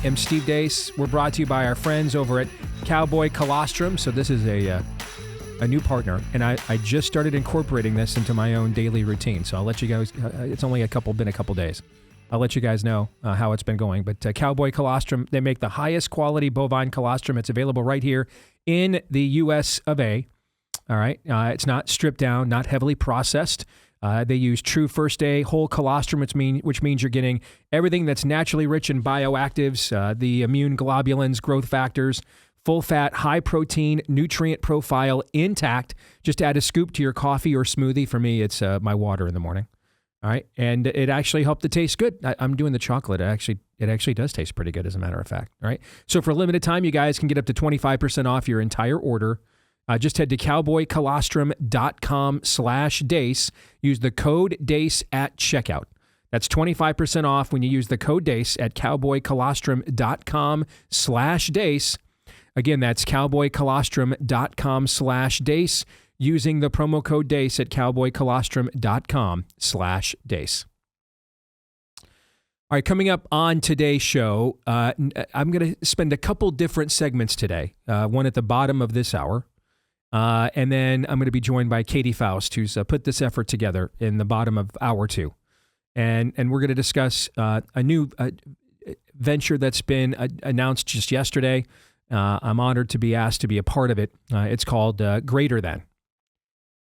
am Steve Deace. We're brought to you by our friends over at Cowboy Colostrum. So this is a new partner, and I just started incorporating this into my own daily routine. So I'll let you guys, it's only been a couple days. I'll let you guys know how it's been going. But Cowboy Colostrum, they make the highest quality bovine colostrum. It's available right here in the U.S. of A. All right. It's not stripped down, not heavily processed. They use true first day whole colostrum, which means you're getting everything that's naturally rich in bioactives, the immune globulins, growth factors, full fat, high protein, nutrient profile intact. Just add a scoop to your coffee or smoothie. For me, it's my water in the morning. All right. And it actually helped it taste good. I'm doing the chocolate. It actually does taste pretty good, as a matter of fact. All right. So for a limited time, you guys can get up to 25% off your entire order. Just head to cowboycolostrum.com/Deace. Use the code Deace at checkout. That's 25% off when you use the code Deace at cowboycolostrum.com/Deace. Again, that's cowboycolostrum.com/Deace using the promo code Deace at cowboycolostrum.com/Deace. All right, coming up on today's show, I'm going to spend a couple different segments today, one at the bottom of this hour. And then I'm going to be joined by Katy Faust, who's put this effort together in the bottom of hour two. And we're going to discuss a new venture that's been announced just yesterday. I'm honored to be asked to be a part of it. It's called Greater Than.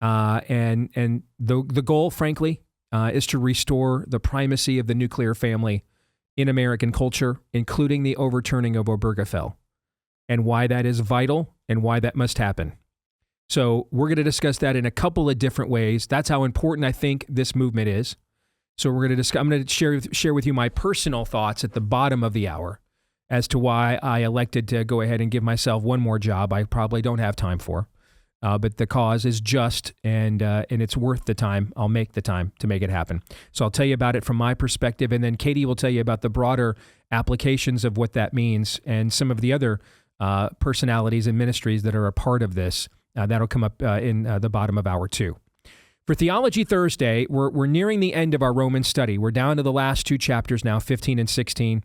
And the goal, frankly, is to restore the primacy of the nuclear family in American culture, including the overturning of Obergefell, and why that is vital and why that must happen. So we're going to discuss that in a couple of different ways. That's how important I think this movement is. So we're going to I'm going to share with you my personal thoughts at the bottom of the hour as to why I elected to go ahead and give myself one more job I probably don't have time for. But the cause is just, and it's worth the time. I'll make the time to make it happen. So I'll tell you about it from my perspective, and then Katy will tell you about the broader applications of what that means and some of the other personalities and ministries that are a part of this. That'll come up in the bottom of hour two. For Theology Thursday, we're nearing the end of our Roman study. We're down to the last two chapters now, 15 and 16.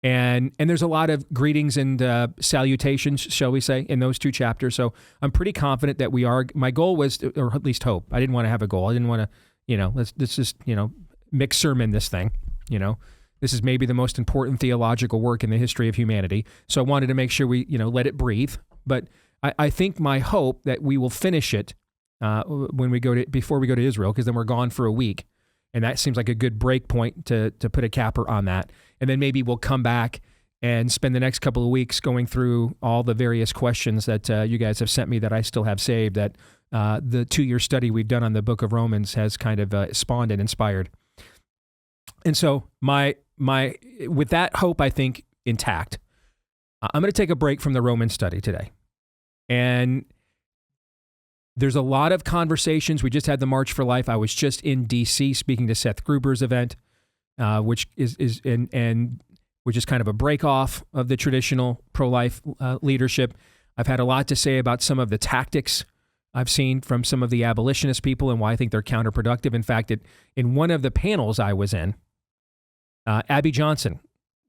And there's a lot of greetings and salutations, shall we say, in those two chapters. So I'm pretty confident that we are. My goal was, or at least hope. I didn't want to have a goal. I didn't want to, let's just, mix sermon this thing. This is maybe the most important theological work in the history of humanity. So I wanted to make sure we, let it breathe. But I think my hope that we will finish it before we go to Israel, because then we're gone for a week. And that seems like a good break point to put a capper on that. And then maybe we'll come back and spend the next couple of weeks going through all the various questions that you guys have sent me that I still have saved, that the 2-year study we've done on the book of Romans has kind of spawned and inspired. And so with that hope, I think, intact, I'm going to take a break from the Roman study today. And there's a lot of conversations. We just had the March for Life. I was just in D.C. speaking to Seth Gruber's event, which is kind of a break off of the traditional pro-life leadership. I've had a lot to say about some of the tactics I've seen from some of the abolitionist people and why I think they're counterproductive. In fact, in one of the panels I was in, Abby Johnson,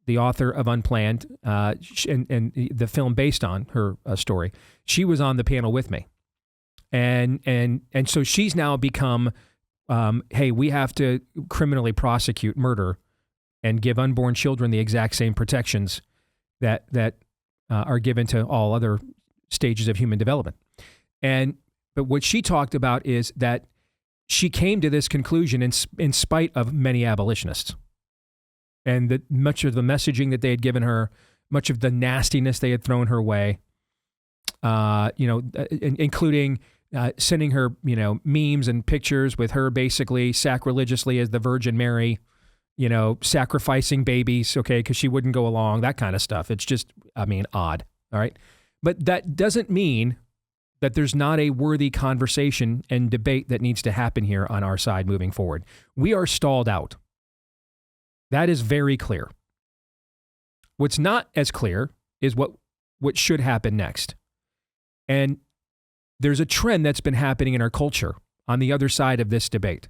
the author of Unplanned, and the film based on her story, she was on the panel with me. And so she's now become, hey, we have to criminally prosecute murder and give unborn children the exact same protections that are given to all other stages of human development. But what she talked about is that she came to this conclusion in spite of many abolitionists. And that much of the messaging that they had given her, much of the nastiness they had thrown her way, including sending her, memes and pictures with her basically sacrilegiously as the Virgin Mary, sacrificing babies, okay, because she wouldn't go along, that kind of stuff. It's just, odd, all right? But that doesn't mean that there's not a worthy conversation and debate that needs to happen here on our side moving forward. We are stalled out. That is very clear. What's not as clear is what should happen next. And there's a trend that's been happening in our culture on the other side of this debate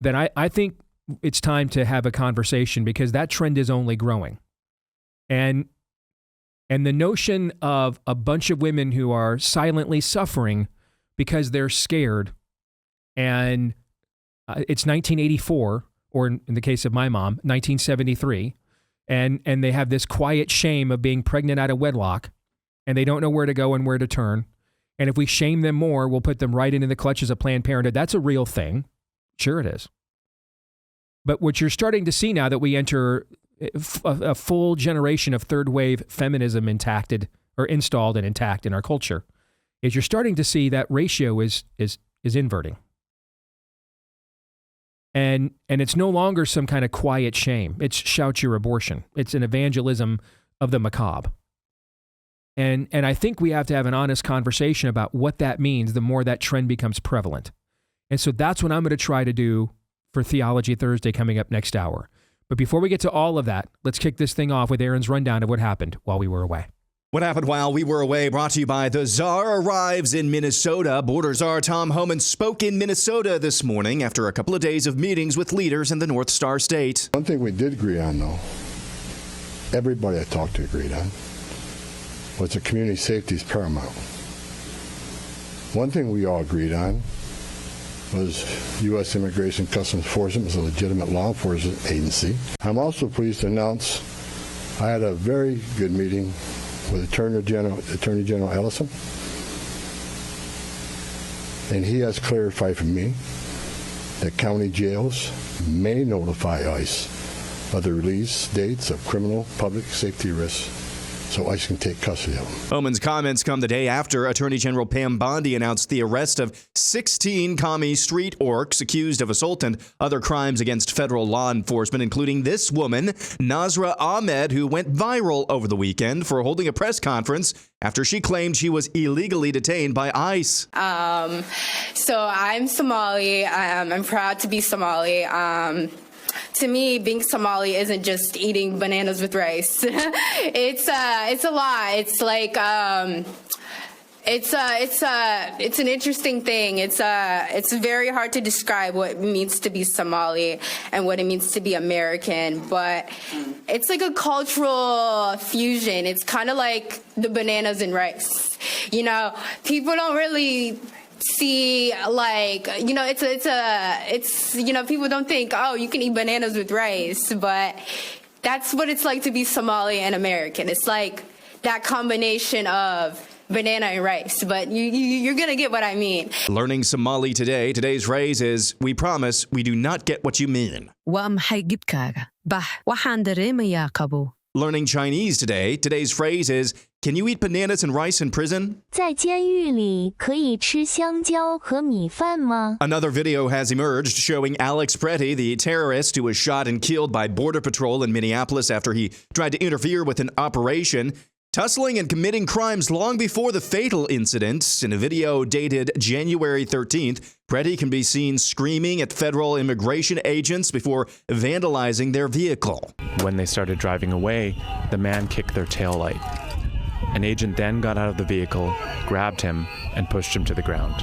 that I think it's time to have a conversation, because that trend is only growing. And the notion of a bunch of women who are silently suffering because they're scared, and it's 1984, or in the case of my mom, 1973, and they have this quiet shame of being pregnant out of wedlock, and they don't know where to go and where to turn. And if we shame them more, we'll put them right into the clutches of Planned Parenthood. That's a real thing. Sure it is. But what you're starting to see now that we enter a full generation of third wave feminism installed and intact in our culture is you're starting to see that ratio is inverting. And it's no longer some kind of quiet shame. It's shout your abortion. It's an evangelism of the macabre. And I think we have to have an honest conversation about what that means the more that trend becomes prevalent. And so that's what I'm going to try to do for Theology Thursday coming up next hour. But before we get to all of that, let's kick this thing off with Aaron's rundown of what happened while we were away. What happened while we were away, brought to you by the Czar arrives in Minnesota. Border Czar Tom Homan spoke in Minnesota this morning after a couple of days of meetings with leaders in the North Star State. One thing we did agree on, though, everybody I talked to agreed on, was that community safety is paramount. One thing we all agreed on was U.S. Immigration Customs Enforcement is a legitimate law enforcement agency. I'm also pleased to announce I had a very good meeting with Attorney General Ellison, and he has clarified for me that county jails may notify ICE of the release dates of criminal public safety risks so ICE can take custody of them. Homan's comments come the day after Attorney General Pam Bondi announced the arrest of 16 commie street orcs accused of assault and other crimes against federal law enforcement, including this woman, Nazra Ahmed, who went viral over the weekend for holding a press conference after she claimed she was illegally detained by ICE. So I'm Somali. I'm proud to be Somali. To me, being Somali isn't just eating bananas with rice. It's a lot. It's like it's an interesting thing. It's very hard to describe what it means to be Somali and what it means to be American, but it's like a cultural fusion. It's kind of like the bananas and rice. You know, people don't really see, like, you know, it's you know, people don't think, oh, you can eat bananas with rice, but that's what it's like to be Somali and American. It's like that combination of banana and rice, but you're gonna get what I mean. Learning Somali today. Today's phrase is, we promise we do not get what you mean. Learning Chinese today. Today's phrase is, can you eat bananas and rice in prison? 在监狱里可以吃香蕉和米饭吗? Another video has emerged showing Alex Pretty, the terrorist who was shot and killed by Border Patrol in Minneapolis after he tried to interfere with an operation, tussling and committing crimes long before the fatal incident. In a video dated January 13th, Pretty can be seen screaming at federal immigration agents before vandalizing their vehicle. When they started driving away, the man kicked their taillight. An agent then got out of the vehicle, grabbed him, and pushed him to the ground.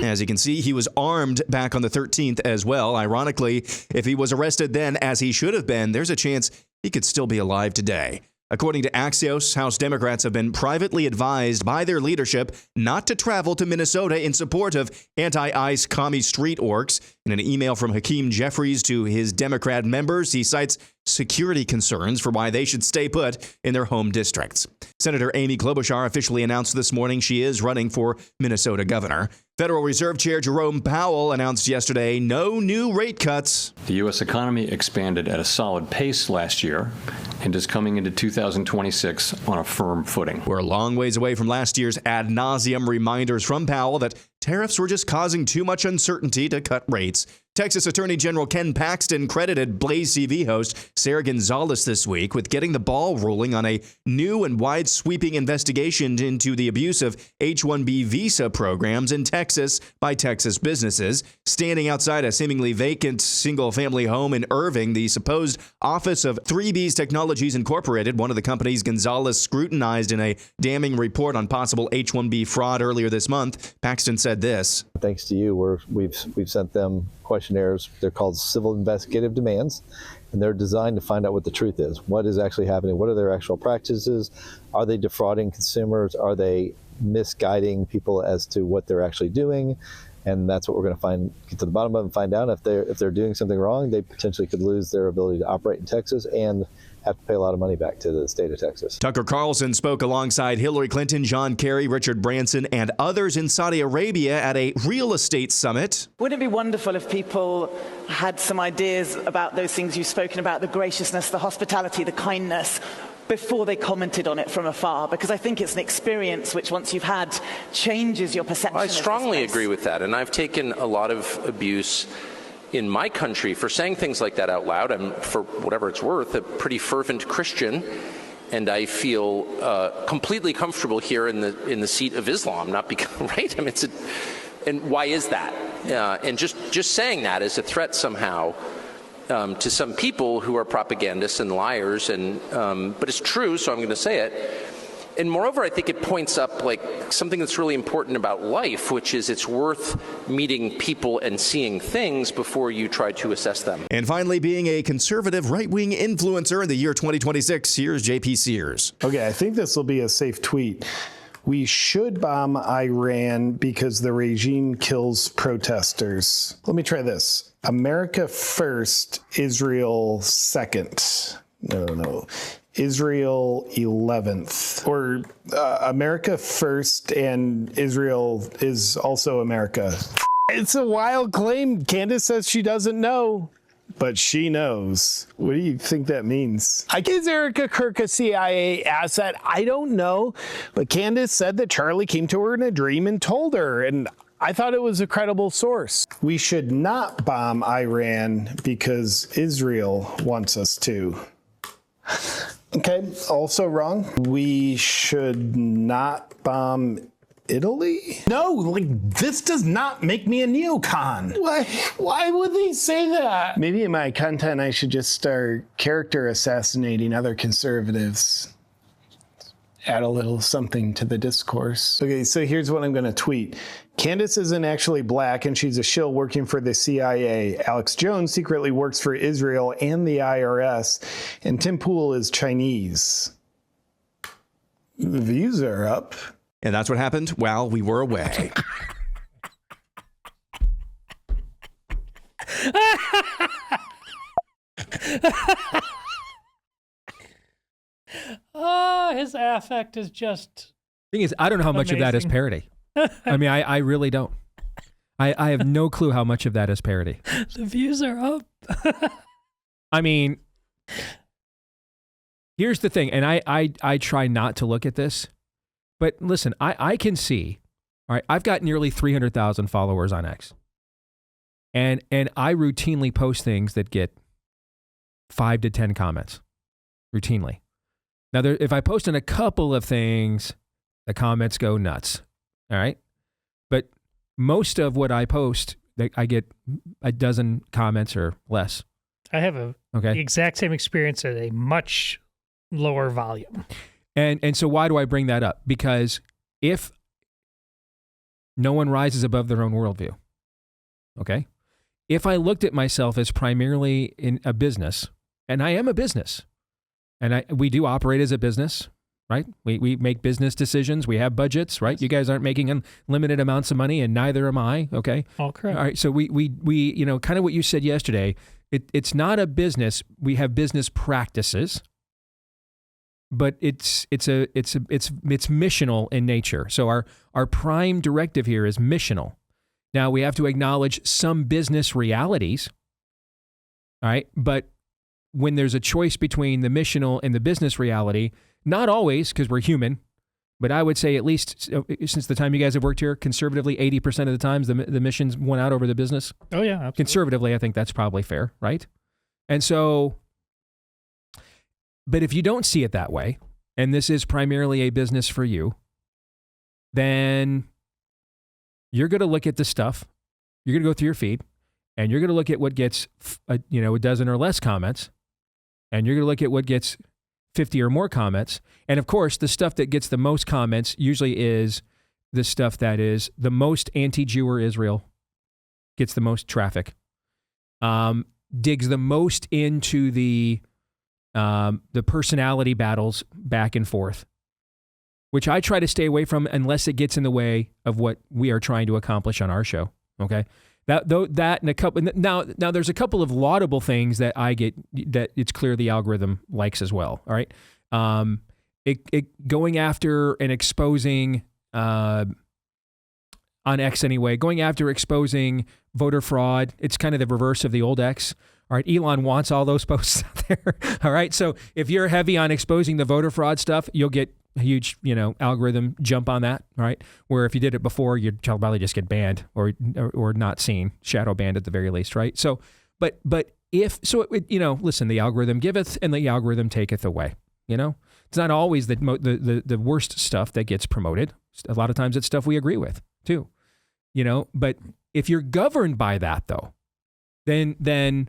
As you can see, he was armed back on the 13th as well. Ironically, if he was arrested then, as he should have been, there's a chance he could still be alive today. According to Axios, House Democrats have been privately advised by their leadership not to travel to Minnesota in support of anti-ICE commie street orcs. In an email from Hakeem Jeffries to his Democrat members, he cites security concerns for why they should stay put in their home districts. Senator Amy Klobuchar officially announced this morning she is running for Minnesota governor. Federal Reserve Chair Jerome Powell announced yesterday no new rate cuts. The U.S. economy expanded at a solid pace last year and is coming into 2026 on a firm footing. We're a long ways away from last year's ad nauseum reminders from Powell that tariffs were just causing too much uncertainty to cut rates. Texas Attorney General Ken Paxton credited Blaze TV host Sarah Gonzalez this week with getting the ball rolling on a new and wide-sweeping investigation into the abuse of H-1B visa programs in Texas by Texas businesses. Standing outside a seemingly vacant single-family home in Irving, the supposed office of 3B's Technologies Incorporated, one of the companies Gonzalez scrutinized in a damning report on possible H-1B fraud earlier this month, Paxton said this. Thanks to you, we've sent them questions questionnaires. They're called civil investigative demands, and they're designed to find out what the truth is. What is actually happening? What are their actual practices? Are they defrauding consumers? Are they misguiding people as to what they're actually doing? And that's what we're going to get to the bottom of and find out. If they're doing something wrong, they potentially could lose their ability to operate in Texas and have to pay a lot of money back to the state of Texas. Tucker Carlson spoke alongside Hillary Clinton, John Kerry, Richard Branson, and others in Saudi Arabia at a real estate summit. Wouldn't it be wonderful if people had some ideas about those things you've spoken about, the graciousness, the hospitality, the kindness, before they commented on it from afar? Because I think it's an experience which, once you've had, changes your perception. I strongly agree with that, and I've taken a lot of abuse in my country for saying things like that out loud. I'm, for whatever it's worth, a pretty fervent Christian, and I feel completely comfortable here in the seat of Islam. Not because right? I mean, and why is that? And just saying that is a threat somehow to some people who are propagandists and liars, and but it's true, so I'm going to say it. And moreover, I think it points up like something that's really important about life, which is it's worth meeting people and seeing things before you try to assess them. And finally, being a conservative right-wing influencer in the year 2026, here's JP Sears. Okay, I think this will be a safe tweet. We should bomb Iran because the regime kills protesters. Let me try this. America first, Israel second. No. Israel 11th. Or America first and Israel is also America. It's a wild claim. Candace says she doesn't know, but she knows. What do you think that means? Is Erica Kirk a CIA asset? I don't know. But Candace said that Charlie came to her in a dream and told her, and I thought it was a credible source. We should not bomb Iran because Israel wants us to. Okay, also wrong. We should not bomb Italy? No, this does not make me a neocon. Why would they say that? Maybe in my content I should just start character assassinating other conservatives. Add a little something to the discourse. Okay, so here's what I'm going to tweet. Candace isn't actually black, and she's a shill working for the CIA. Alex Jones secretly works for Israel and the IRS, and Tim Pool is Chinese. The views are up. And that's what happened while we were away. Oh, his affect is just. Thing is, I don't know how much of that is parody. I mean, I really don't. I have no clue how much of that is parody. The views are up. I mean, here's the thing, and I try not to look at this, but listen, I can see, all right, I've got nearly 300,000 followers on X, and I routinely post things that get 5 to 10 comments, routinely. Now, if I post in a couple of things, the comments go nuts, all right? But most of what I post, I get a dozen comments or less. I have the exact same experience at a much lower volume. And so why do I bring that up? Because if no one rises above their own worldview, okay? If I looked at myself as primarily in a business, and I am a business, and we do operate as a business, right? We make business decisions. We have budgets, right? You guys aren't making unlimited amounts of money, and neither am I, okay? All correct. All right, so we you know, kind of what you said yesterday, it's not a business. We have business practices, but it's missional in nature. So our prime directive here is missional. Now we have to acknowledge some business realities, all right? But when there's a choice between the missional and the business reality, not always, because we're human, but I would say at least since the time you guys have worked here, conservatively 80% of the times the mission's won out over the business. Oh yeah, absolutely. Conservatively, I think that's probably fair, right? And so, but if you don't see it that way, and this is primarily a business for you, then you're going to look at the stuff, you're going to go through your feed, and you're going to look at what gets a dozen or less comments, and you're going to look at what gets 50 or more comments. And of course, the stuff that gets the most comments usually is the stuff that is the most anti-Jew or Israel, gets the most traffic. digs the most into the personality battles back and forth, which I try to stay away from unless it gets in the way of what we are trying to accomplish on our show. Okay, that and a couple. Now there's a couple of laudable things that I get that it's clear the algorithm likes as well. All right, going after and exposing on X anyway, going after exposing voter fraud. It's kind of the reverse of the old X. All right, Elon wants all those posts out there. All right, so if you're heavy on exposing the voter fraud stuff, you'll get a huge, algorithm jump on that. All right, where if you did it before, you'd probably just get banned or not seen, shadow banned at the very least, right? So, but if so, listen, the algorithm giveth and the algorithm taketh away. It's not always the worst stuff that gets promoted. A lot of times it's stuff we agree with too. But if you're governed by that though, then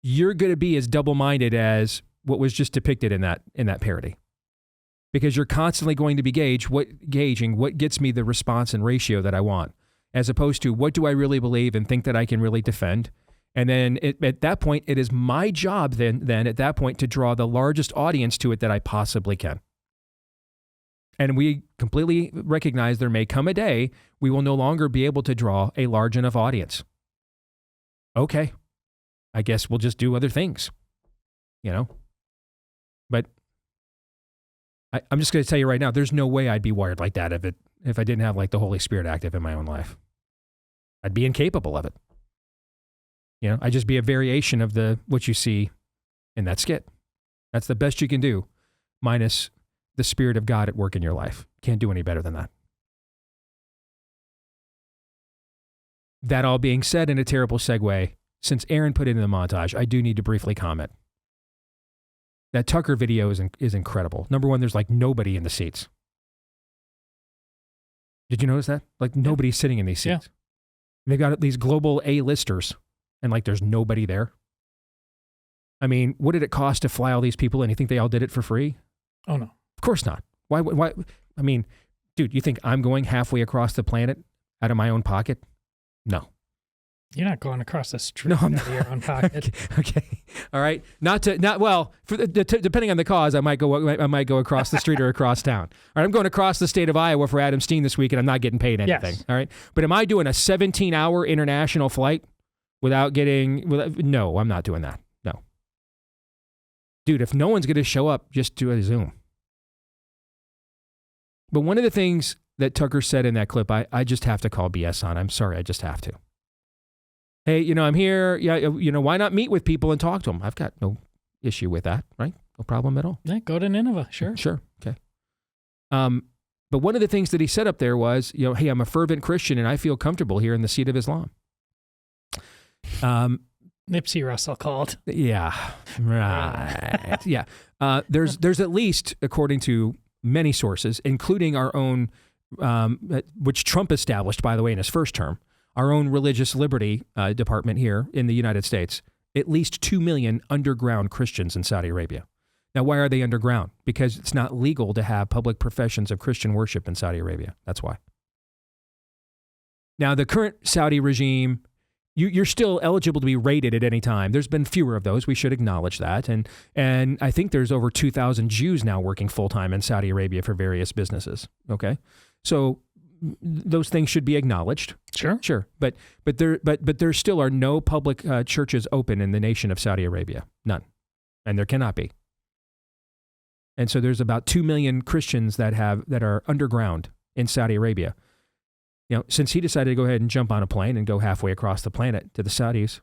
you're going to be as double-minded as what was just depicted in that parody, because you're constantly going to be gauging what gets me the response and ratio that I want, as opposed to what do I really believe and think that I can really defend. And then at that point, it is my job then at that point to draw the largest audience to it that I possibly can. And we completely recognize there may come a day we will no longer be able to draw a large enough audience. Okay, I guess we'll just do other things, But I'm just going to tell you right now, there's no way I'd be wired like that if I didn't have like the Holy Spirit active in my own life. I'd be incapable of it. I'd just be a variation of what you see in that skit. That's the best you can do, minus the Spirit of God at work in your life. Can't do any better than that. That all being said, in a terrible segue, since Aaron put it in the montage, I do need to briefly comment. That Tucker video is incredible. Number one, there's like nobody in the seats. Did you notice that? Like nobody's sitting in these seats. Yeah. They've got these global A-listers and like there's nobody there. I mean, what did it cost to fly all these people in? You think they all did it for free? Oh, no. Of course not. Why? I mean, dude, you think I'm going halfway across the planet out of my own pocket? No. You're not going across the street. No, I'm out of your own pocket. Okay. All right. Depending on the cause, I might go across the street or across town. All right. I'm going across the state of Iowa for Adam Steen this week, and I'm not getting paid anything. Yes. All right. But am I doing a 17-hour international flight no, I'm not doing that. No. Dude, if no one's going to show up, just do a Zoom. But one of the things that Tucker said in that clip, I just have to call BS on. I'm sorry. I just have to. Hey, I'm here. Yeah, why not meet with people and talk to them? I've got no issue with that, right? No problem at all. Yeah, go to Nineveh, sure. Sure, okay. But one of the things that he said up there was, hey, I'm a fervent Christian and I feel comfortable here in the seat of Islam. Nipsey Russell called. Yeah, right. Yeah. There's at least, according to many sources, including our own, which Trump established, by the way, in his first term, our own religious liberty department here in the United States, at least 2 million underground Christians in Saudi Arabia. Now, why are they underground? Because it's not legal to have public professions of Christian worship in Saudi Arabia. That's why. Now, the current Saudi regime, you're still eligible to be raided at any time. There's been fewer of those. We should acknowledge that. And I think there's over 2,000 Jews now working full-time in Saudi Arabia for various businesses. Okay? So those things should be acknowledged. Sure. But there still are no public churches open in the nation of Saudi Arabia. None. And there cannot be. And so there's about 2 million Christians that are underground in Saudi Arabia. Since he decided to go ahead and jump on a plane and go halfway across the planet to the Saudis,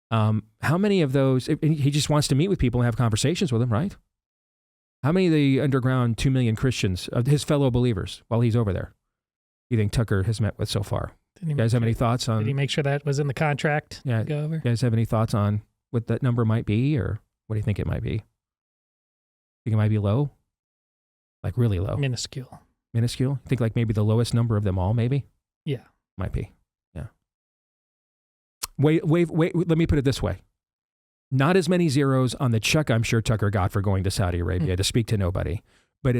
how many of those, he just wants to meet with people and have conversations with them, right? How many of the underground 2 million Christians, of his fellow believers, while he's over there, you think Tucker has met with so far? You guys have any thoughts on? Did he make sure that was in the contract? Yeah. Go over? You guys have any thoughts on what that number might be, or what do you think it might be? Think it might be low? Like really low? Minuscule. Minuscule? You think like maybe the lowest number of them all, maybe? Yeah. Might be. Yeah. Wait. Let me put it this way. Not as many zeros on the check I'm sure Tucker got for going to Saudi Arabia to speak to nobody, but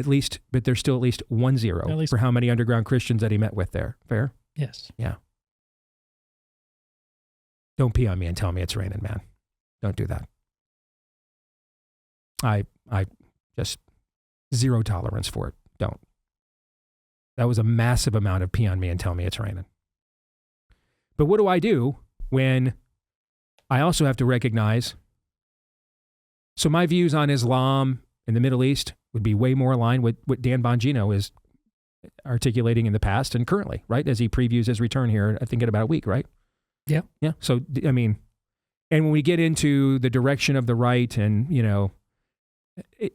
there's still at least 1 0 for how many underground Christians that he met with there. Fair? Yes. Yeah. Don't pee on me and tell me it's raining, man. Don't do that. I just zero tolerance for it. Don't. That was a massive amount of pee on me and tell me it's raining. But what do I do when I also have to recognize? So my views on Islam in the Middle East would be way more aligned with what Dan Bongino is articulating in the past and currently, right? As he previews his return here, I think in about a week, right? Yeah. Yeah. So, I mean, and when we get into the direction of the right and, you know,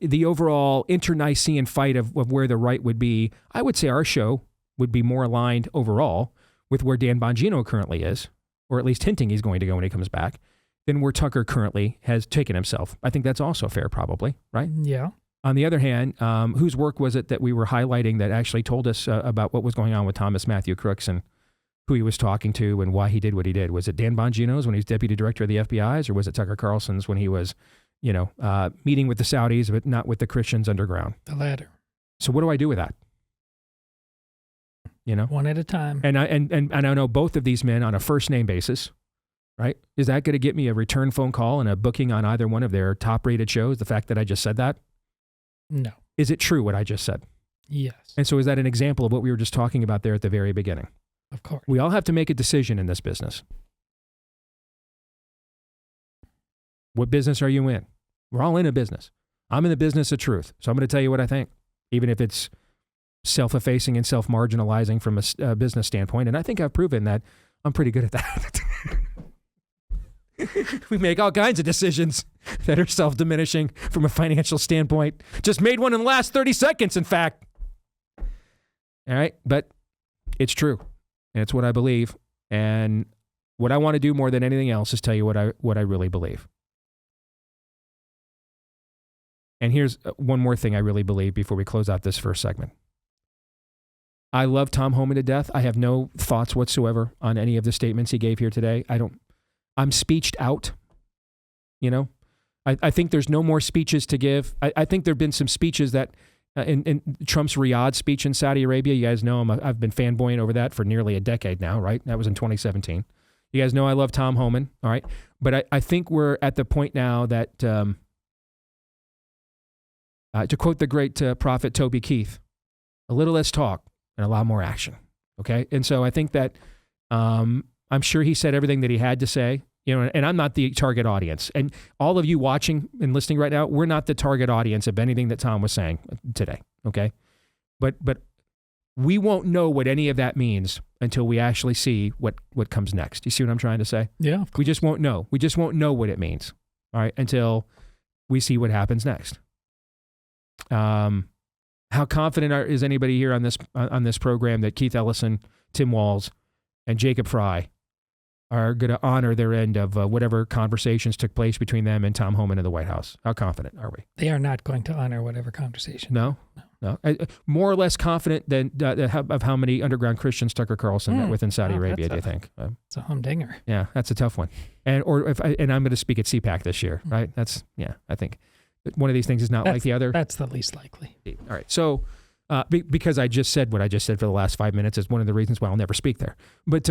the overall internecine fight of where the right would be, I would say our show would be more aligned overall with where Dan Bongino currently is, or at least hinting he's going to go when he comes back, than where Tucker currently has taken himself. I think that's also fair, probably, right? Yeah. On the other hand, whose work was it that we were highlighting that actually told us about what was going on with Thomas Matthew Crooks and who he was talking to and why he did what he did? Was it Dan Bongino's when he was deputy director of the FBI's, or was it Tucker Carlson's when he was, you know, meeting with the Saudis, but not with the Christians underground? The latter. So what do I do with that? You know, one at a time. And I know both of these men on a first name basis, right? Is that going to get me a return phone call and a booking on either one of their top rated shows? The fact that I just said that? No. Is it true what I just said? Yes. And so is that an example of what we were just talking about there at the very beginning? Of course. We all have to make a decision in this business. What business are you in? We're all in a business. I'm in the business of truth. So I'm going to tell you what I think, even if it's self-effacing and self-marginalizing from a business standpoint. And I think I've proven that I'm pretty good at that. We make all kinds of decisions that are self-diminishing from a financial standpoint. Just made one in the last 30 seconds, in fact. All right. But it's true. And it's what I believe. And what I want to do more than anything else is tell you what I really believe. And here's one more thing I really believe before we close out this first segment. I love Tom Homan to death. I have no thoughts whatsoever on any of the statements he gave here today. I'm speeched out. You know, I think there's no more speeches to give. I think there have been some speeches that in Trump's Riyadh speech in Saudi Arabia, you guys know I've been fanboying over that for nearly a decade now, right? That was in 2017. You guys know I love Tom Homan, all right? But I think we're at the point now that, to quote the great prophet Toby Keith, a little less talk and a lot more action, okay? And so I think that I'm sure he said everything that he had to say, you know, and I'm not the target audience. And all of you watching and listening right now, we're not the target audience of anything that Tom was saying today, okay? But we won't know what any of that means until we actually see what comes next. You see what I'm trying to say? Yeah. We just won't know. We just won't know what it means, all right, until we see what happens next. How confident is anybody here on this program that Keith Ellison, Tim Walz, and Jacob Fry are going to honor their end of whatever conversations took place between them and Tom Homan in the White House? How confident are we? They are not going to honor whatever conversation. No. More or less confident than of how many underground Christians Tucker Carlson met with in Saudi Arabia, do you think? It's a humdinger. Yeah, that's a tough one. And I'm going to speak at CPAC this year, right? I think one of these things is not like the other. That's the least likely. All right. So because I just said what I just said for the last 5 minutes is one of the reasons why I'll never speak there. But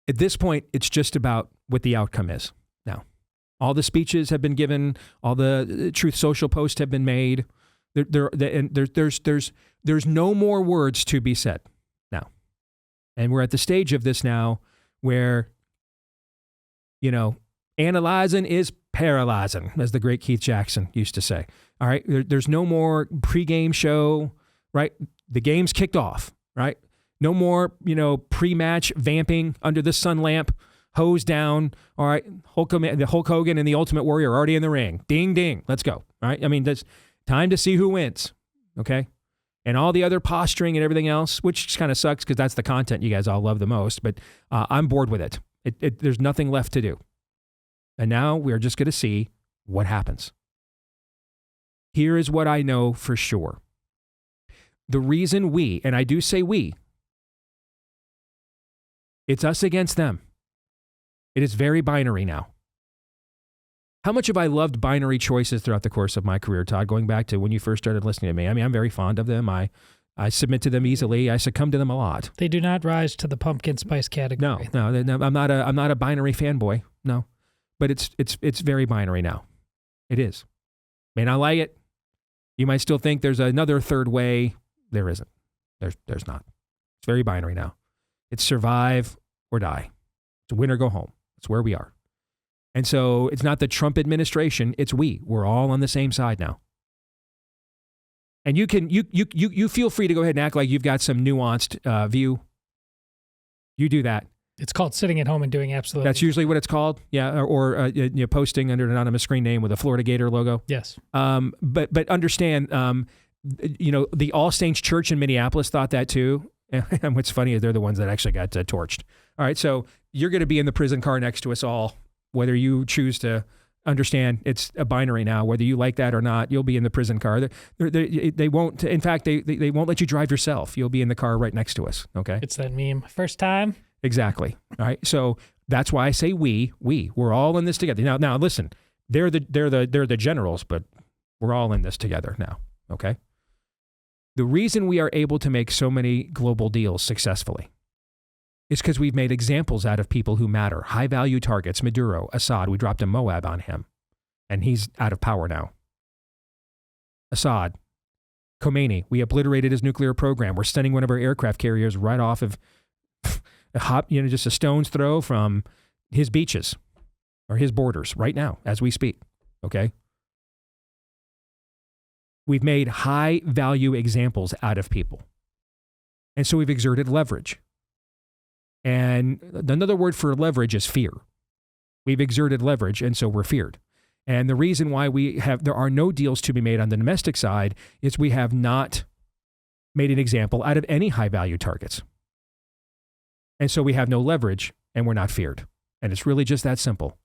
at this point, it's just about what the outcome is. Now, all the speeches have been given, all the Truth Social posts have been made. There's no more words to be said now. And we're at the stage of this now where, you know, analyzing is paralyzing, as the great Keith Jackson used to say. All right, there's no more pregame show, right? The game's kicked off, right? No more, you know, pre-match vamping under the sun lamp, hose down. All right, Hulk Hogan and the Ultimate Warrior are already in the ring. Ding, ding, let's go. All right, I mean, there's time to see who wins, okay? And all the other posturing and everything else, which kind of sucks because that's the content you guys all love the most, but I'm bored with it. There's nothing left to do. And now we're just going to see what happens. Here is what I know for sure. The reason we, and I do say we, it's us against them. It is very binary now. How much have I loved binary choices throughout the course of my career, Todd, going back to when you first started listening to me? I mean, I'm very fond of them. I I submit to them easily. I succumb to them a lot. They do not rise to the pumpkin spice category. No. I'm not a binary fanboy. No, but it's very binary now. It is. May not like it. You might still think there's another third way. There isn't. There's not. It's very binary now. It's survive or die. It's win or go home. It's where we are. And so it's not the Trump administration. It's we. We're all on the same side now. And you feel free to go ahead and act like you've got some nuanced view. You do that. It's called sitting at home and doing absolutely. That's usually what it's called. Yeah. Or posting under an anonymous screen name with a Florida Gator logo. Yes. But understand, the All Saints Church in Minneapolis thought that too. And what's funny is they're the ones that actually got torched. All right. So you're going to be in the prison car next to us all, whether you choose to understand it's a binary now, whether you like that or not. You'll be in the prison car. They won't. In fact, they won't let you drive yourself. You'll be in the car right next to us. Okay. It's that meme. First time. Exactly. All right. So that's why I say we're all in this together. Now listen, they're the generals, but we're all in this together now. Okay. The reason we are able to make so many global deals successfully is because we've made examples out of people who matter. High value targets, Maduro, Assad, we dropped a Moab on him and he's out of power now. Assad, Khomeini, we obliterated his nuclear program. We're sending one of our aircraft carriers right off of just a stone's throw from his beaches or his borders right now as we speak. Okay. We've made high value examples out of people. And so we've exerted leverage. And another word for leverage is fear. We've exerted leverage, and so we're feared. And the reason why there are no deals to be made on the domestic side is we have not made an example out of any high value targets. And so we have no leverage and we're not feared. And it's really just that simple.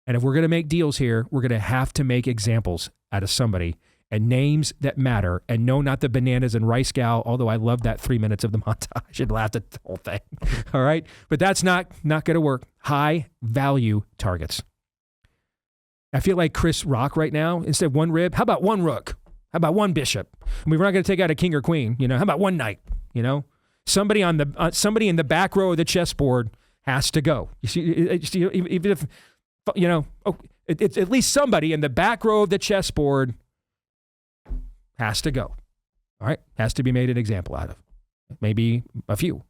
And if we're going to make deals here, we're going to have to make examples out of somebody and names that matter, and no, not the bananas and rice gal, although I love that 3 minutes of the montage. It lasted the whole thing. All right. But that's not going to work. High value targets. I feel like Chris Rock right now. Instead of one rib, how about one rook? How about one bishop? I mean, we're not going to take out a king or queen. How about one knight? Somebody in the back row of the chessboard has to go. You see, even if it's at least somebody in the back row of the chessboard has to go. All right, has to be made an example out of. Maybe a few,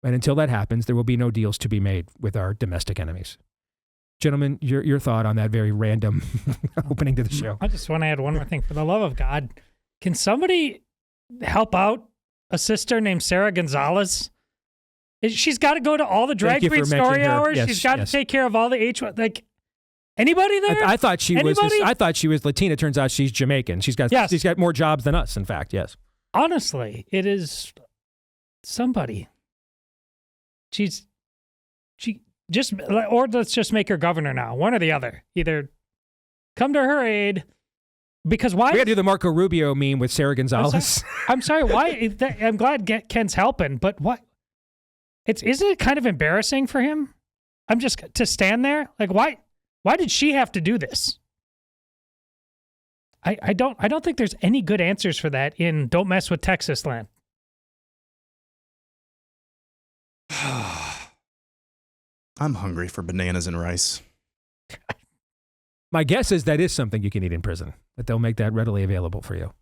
and until that happens, there will be no deals to be made with our domestic enemies. Gentlemen, your thought on that very random opening to the show. I just want to add one more thing. For the love of God, can somebody help out a sister named Sarah Gonzalez? She's got to go to all the drag queen story hours. Yes, she's got to take care of all the H1. Like, anybody there? I thought she was Latina. Turns out she's Jamaican. She's got more jobs than us. In fact, yes. Honestly, it is somebody. Or let's just make her governor now. One or the other. Either come to her aid. Because why? We got to do the Marco Rubio meme with Sarah Gonzalez. I'm sorry. Why? I'm glad Ken's helping, but what? Isn't it kind of embarrassing for him? I'm just to stand there. Like, why? Why did she have to do this? I don't think there's any good answers for that in Don't Mess with Texas land. I'm hungry for bananas and rice. My guess is that is something you can eat in prison, that they'll make that readily available for you.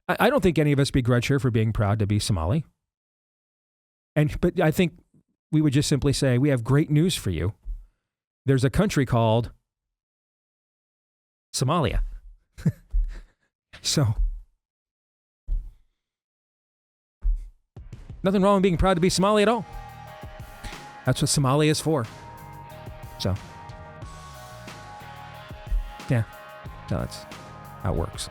I don't think any of us begrudge her for being proud to be Somali. But I think we would just simply say, we have great news for you. There's a country called Somalia. So, nothing wrong with being proud to be Somali at all. That's what Somalia is for. So, yeah, no, that's how it works.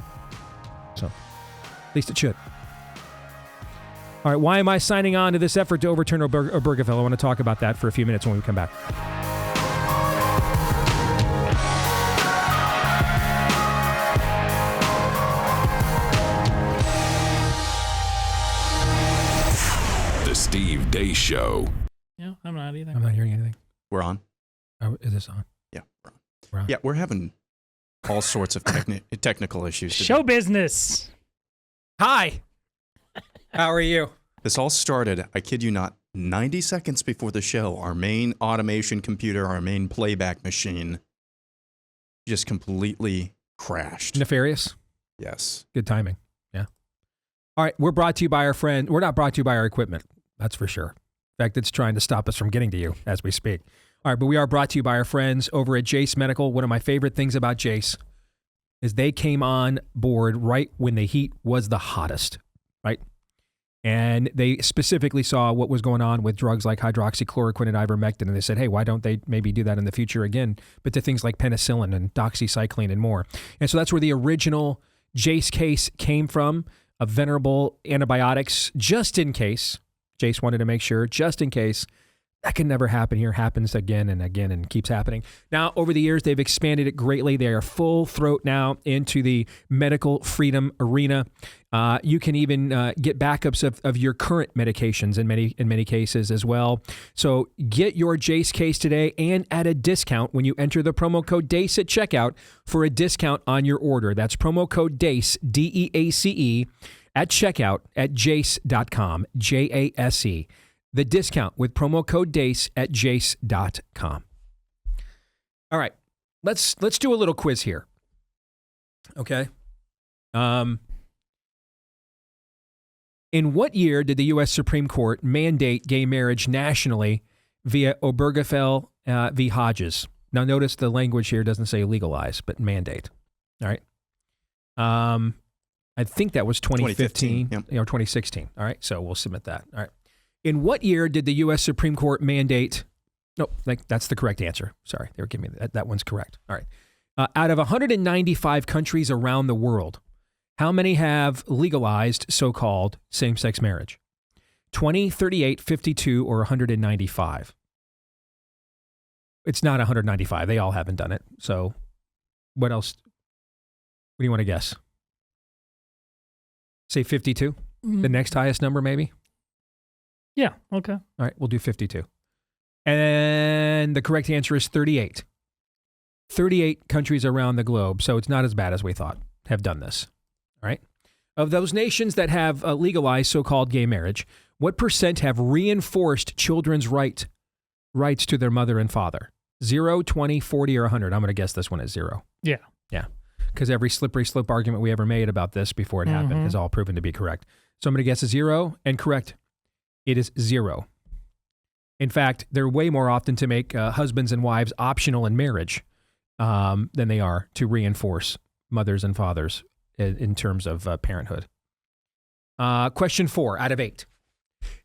So, at least it should. All right, why am I signing on to this effort to overturn Obergefell? I want to talk about that for a few minutes when we come back. The Steve Deace Show. No, I'm not either. I'm not hearing anything. We're on. Oh, is this on? Yeah, we're on. Yeah, we're having all sorts of technical issues today. Show business. Hi. How are you? This all started, I kid you not, 90 seconds before the show. Our main automation computer, our main playback machine, just completely crashed. Nefarious? Yes. Good timing. Yeah. All right. We're brought to you by our friend. We're not brought to you by our equipment. That's for sure. In fact, it's trying to stop us from getting to you as we speak. All right. But we are brought to you by our friends over at Jace Medical. One of my favorite things about Jace is they came on board right when the heat was the hottest, right? And they specifically saw what was going on with drugs like hydroxychloroquine and ivermectin. And they said, hey, why don't they maybe do that in the future again? But to things like penicillin and doxycycline and more. And so that's where the original Jace case came from, of venerable antibiotics, just in case. Jace wanted to make sure, just in case. That can never happen here. Happens again and again and keeps happening. Now, over the years, they've expanded it greatly. They are full throat now into the medical freedom arena. You can even get backups of your current medications in many cases as well. So get your Jace case today and at a discount when you enter the promo code DACE at checkout for a discount on your order. That's promo code DACE, DEACE, at checkout at jace.com, JASE. The discount with promo code DACE at jace.com. All right, let's do a little quiz here. Okay. In what year did the U.S. Supreme Court mandate gay marriage nationally via Obergefell v. Hodges? Now, notice the language here doesn't say legalize, but mandate. All right. I think that was 2015 yep. Or 2016. All right, so we'll submit that. All right. In what year did the U.S. Supreme Court mandate? No, that's the correct answer. Sorry, they were giving me that one's correct. All right. Out of 195 countries around the world, how many have legalized so-called same-sex marriage? 20, 38, 52, or 195? It's not 195. They all haven't done it. So what else? What do you want to guess? Say 52? The next highest number, maybe? Yeah, okay. All right, we'll do 52. And the correct answer is 38. 38 countries around the globe, so it's not as bad as we thought, have done this. All right? Of those nations that have legalized so-called gay marriage, what percent have reinforced children's rights to their mother and father? 0, 20, 40, or 100? I'm going to guess this one is 0. Yeah. Yeah, because every slippery slope argument we ever made about this before it happened has all proven to be correct. So I'm going to guess a 0 and correct. It is 0. In fact, they're way more often to make husbands and wives optional in marriage than they are to reinforce mothers and fathers in terms of parenthood. Question 4 out of 8.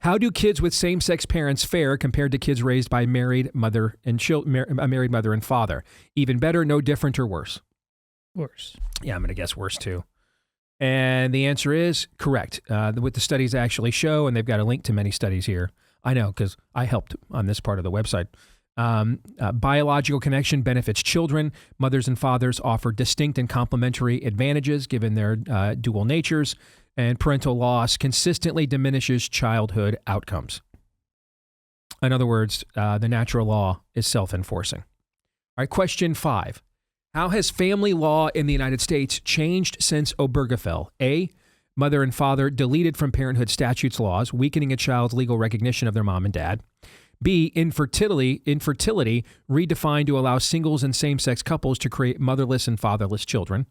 How do kids with same-sex parents fare compared to kids raised by married mother and married mother and father? Even better, no different, or worse? Worse. Yeah, I'm going to guess worse too. And the answer is correct. What the studies actually show, and they've got a link to many studies here. I know because I helped on this part of the website. Biological connection benefits children. Mothers and fathers offer distinct and complementary advantages given their dual natures, and parental loss consistently diminishes childhood outcomes. In other words, the natural law is self-enforcing. All right, question 5. How has family law in the United States changed since Obergefell? A, mother and father deleted from parenthood statutes laws, weakening a child's legal recognition of their mom and dad. B, infertility redefined to allow singles and same-sex couples to create motherless and fatherless children.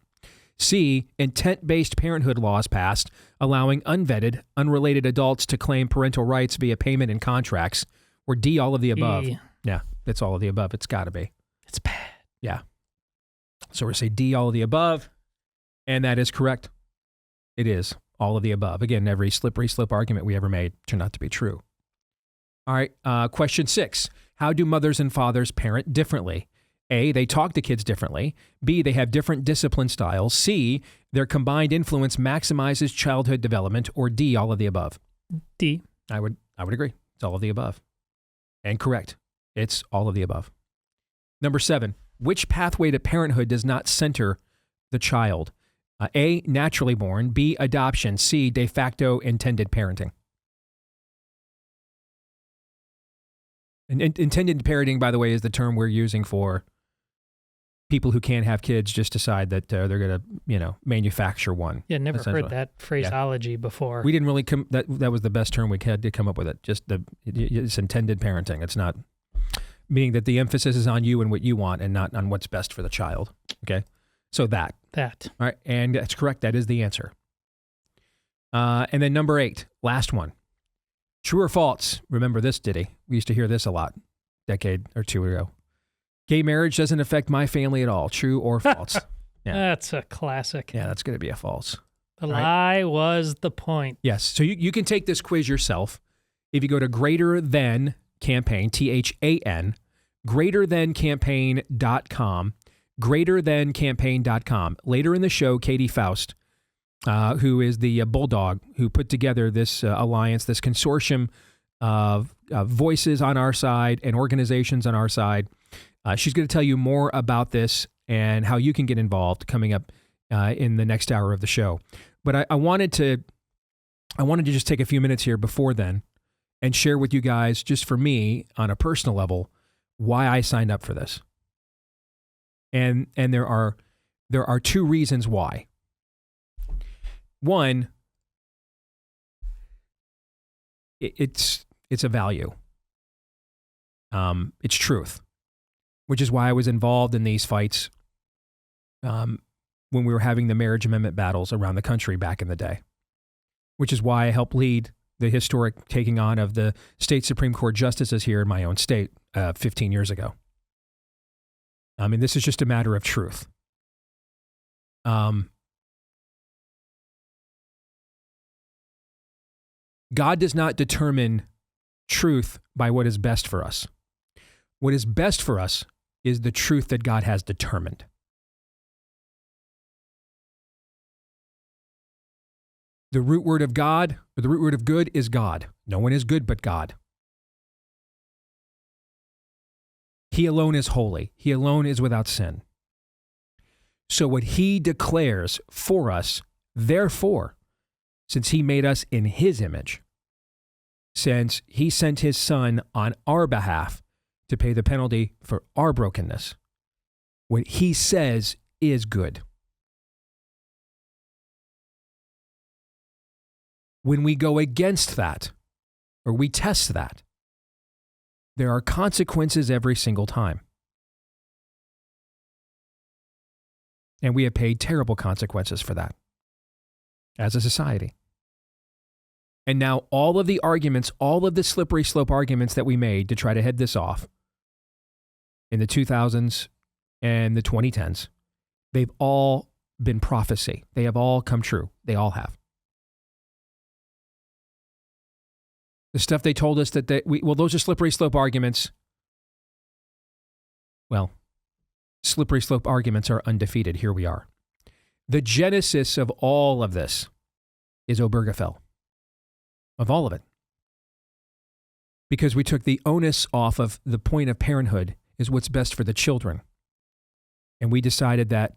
C, intent-based parenthood laws passed, allowing unvetted, unrelated adults to claim parental rights via payment and contracts. Or D, all of the above. Yeah, it's all of the above. It's got to be. It's bad. Yeah. So we're going to say D, all of the above, and that is correct. It is all of the above. Again, every slippery slope argument we ever made turned out to be true. All right, question 6. How do mothers and fathers parent differently? A, they talk to kids differently. B, they have different discipline styles. C, their combined influence maximizes childhood development. Or D, all of the above. D. I would agree. It's all of the above. And correct. It's all of the above. Number 7. Which pathway to parenthood does not center the child? A, naturally born. B, adoption. C, de facto intended parenting. And intended parenting, by the way, is the term we're using for people who can't have kids just decide that they're going to, manufacture one. Yeah, never heard that phraseology before. We didn't really that was the best term we had to come up with it. Just it's intended parenting. It's not, meaning that the emphasis is on you and what you want and not on what's best for the child. Okay? So that. All right, and that's correct. That is the answer. And then number 8, last one. True or false? Remember this, Diddy. We used to hear this a lot, decade or two ago. Gay marriage doesn't affect my family at all. True or false? Yeah. That's a classic. Yeah, that's going to be a false. The lie was the point. Yes. So you can take this quiz yourself. If you go to Greater Than Campaign, THAN, greaterthancampaign.com, greaterthancampaign.com. Later in the show, Katy Faust, who is the bulldog who put together this alliance, this consortium of voices on our side and organizations on our side. She's going to tell you more about this and how you can get involved coming up in the next hour of the show. But I wanted to just take a few minutes here before then and share with you guys, just for me on a personal level, why I signed up for this. And there are 2 reasons why. One, it's a value. It's truth, which is why I was involved in these fights when we were having the marriage amendment battles around the country back in the day, which is why I helped lead the historic taking on of the state Supreme Court justices here in my own state 15 years ago. I mean, this is just a matter of truth. God does not determine truth by what is best for us. What is best for us is the truth that God has determined. The root word of God, or the root word of good, is God. No one is good but God. He alone is holy. He alone is without sin. So what he declares for us, therefore, since he made us in his image, since he sent his son on our behalf to pay the penalty for our brokenness, what he says is good. When we go against that, or we test that, there are consequences every single time. And we have paid terrible consequences for that as a society. And now all of the arguments, all of the slippery slope arguments that we made to try to head this off in the 2000s and the 2010s, they've all been prophecy. They have all come true. They all have. The stuff they told us that those are slippery slope arguments. Well, slippery slope arguments are undefeated. Here we are. The genesis of all of this is Obergefell. Of all of it. Because we took the onus off of the point of parenthood is what's best for the children. And we decided that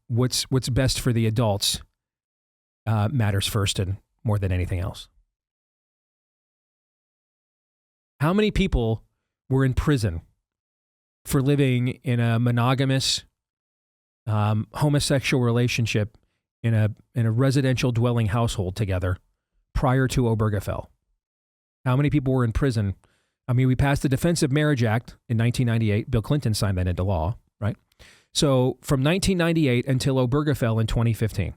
what's best for the adults matters first and more than anything else. How many people were in prison for living in a monogamous homosexual relationship in a residential dwelling household together prior to Obergefell? How many people were in prison? I mean, we passed the Defense of Marriage Act in 1998. Bill Clinton signed that into law, right? So from 1998 until Obergefell in 2015,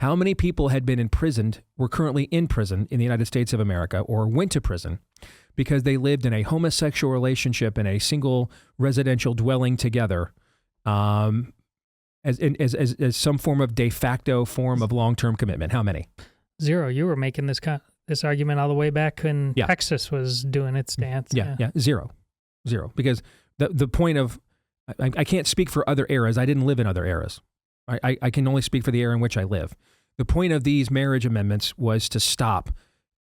how many people had been imprisoned, were currently in prison in the United States of America, or went to prison because they lived in a homosexual relationship in a single residential dwelling together as some form of de facto form of long-term commitment? How many? 0. You were making this argument all the way back when Texas was doing its dance. Yeah. 0. Because the point of, I can't speak for other eras. I didn't live in other eras. I can only speak for the era in which I live. The point of these marriage amendments was to stop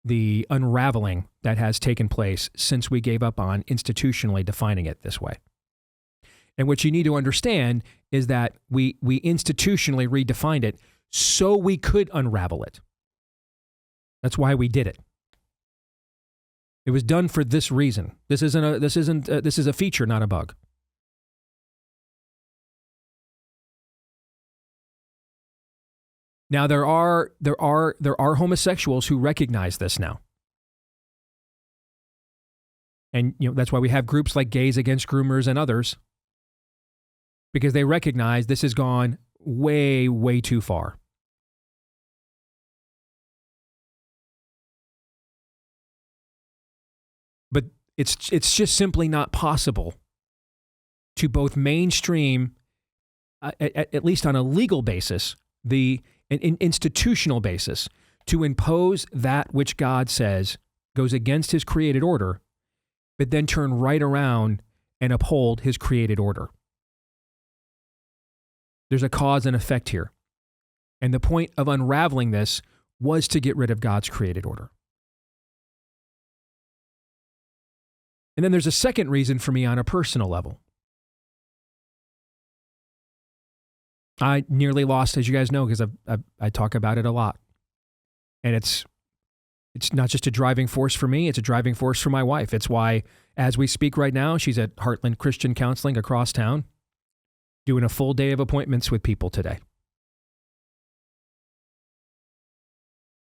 the unraveling that has taken place since we gave up on institutionally defining it this way. And what you need to understand is that we institutionally redefined it so we could unravel it. That's why we did it. It was done for this reason. This is a feature, not a bug. Now there are homosexuals who recognize this now. And that's why we have groups like Gays Against Groomers and others, because they recognize this has gone way, way too far. But it's just simply not possible to both mainstream, at least on a legal basis, an institutional basis, to impose that which God says goes against his created order, but then turn right around and uphold his created order. There's a cause and effect here. And the point of unraveling this was to get rid of God's created order. And then there's a second reason for me on a personal level. I nearly lost, as you guys know, because I talk about it a lot. And it's not just a driving force for me, it's a driving force for my wife. It's why, as we speak right now, she's at Heartland Christian Counseling across town, doing a full day of appointments with people today.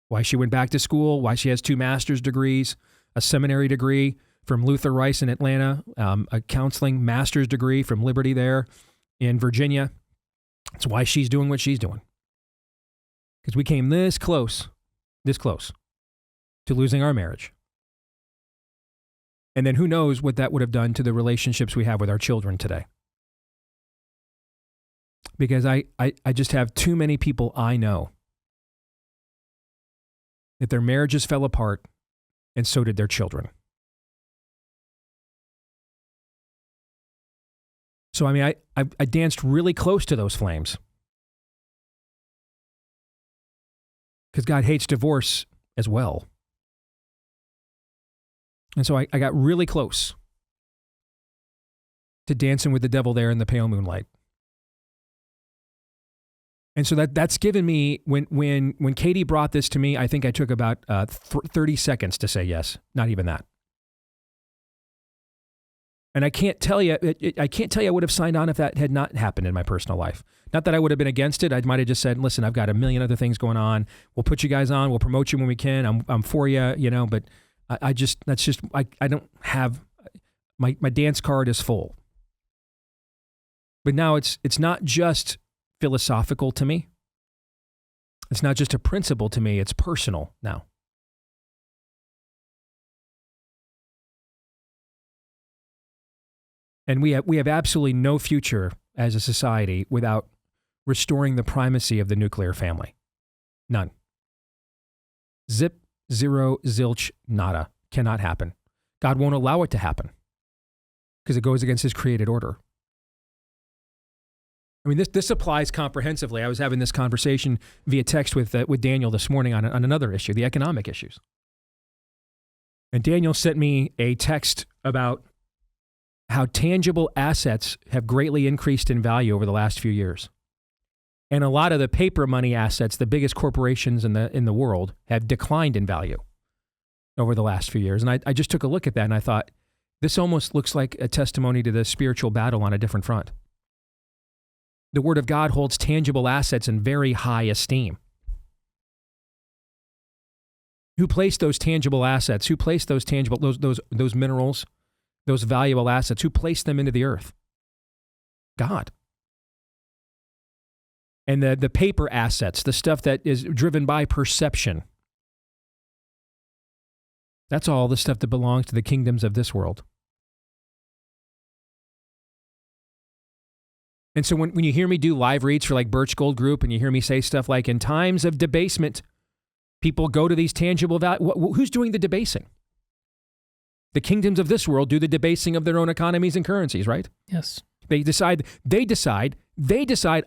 Why she went back to school, why she has 2 master's degrees, a seminary degree from Luther Rice in Atlanta, a counseling master's degree from Liberty there in Virginia. That's why she's doing what she's doing. Because we came this close to losing our marriage. And then who knows what that would have done to the relationships we have with our children today. Because I just have too many people I know that their marriages fell apart, and so did their children. So, I mean, I danced really close to those flames. Because God hates divorce as well. And so I got really close to dancing with the devil there in the pale moonlight. And so that's given me, when Katie brought this to me, I think I took about 30 seconds to say yes. Not even that. And I can't tell you I would have signed on if that had not happened in my personal life. Not that I would have been against it. I might have just said, listen, I've got a million other things going on. We'll put you guys on. We'll promote you when we can. I'm for you, but I don't have, my dance card is full. But now it's not just philosophical to me. It's not just a principle to me. It's personal now. And we have absolutely no future as a society without restoring the primacy of the nuclear family. None. Zip, zero, zilch, nada. Cannot happen. God won't allow it to happen because it goes against his created order. I mean, this applies comprehensively. I was having this conversation via text with Daniel this morning on another issue, the economic issues. And Daniel sent me a text about how tangible assets have greatly increased in value over the last few years. And a lot of the paper money assets, the biggest corporations in the world, have declined in value over the last few years. And I just took a look at that and I thought, this almost looks like a testimony to the spiritual battle on a different front. The Word of God holds tangible assets in very high esteem. Who placed those tangible assets? Who placed those tangible, those minerals, those valuable assets? Who placed them into the earth? God. And the paper assets, the stuff that is driven by perception, that's all the stuff that belongs to the kingdoms of this world. And so when you hear me do live reads for like Birch Gold Group and you hear me say stuff like, in times of debasement, people go to these tangible values. Who's doing the debasing? The kingdoms of this world do the debasing of their own economies and currencies, right? Yes. They decide,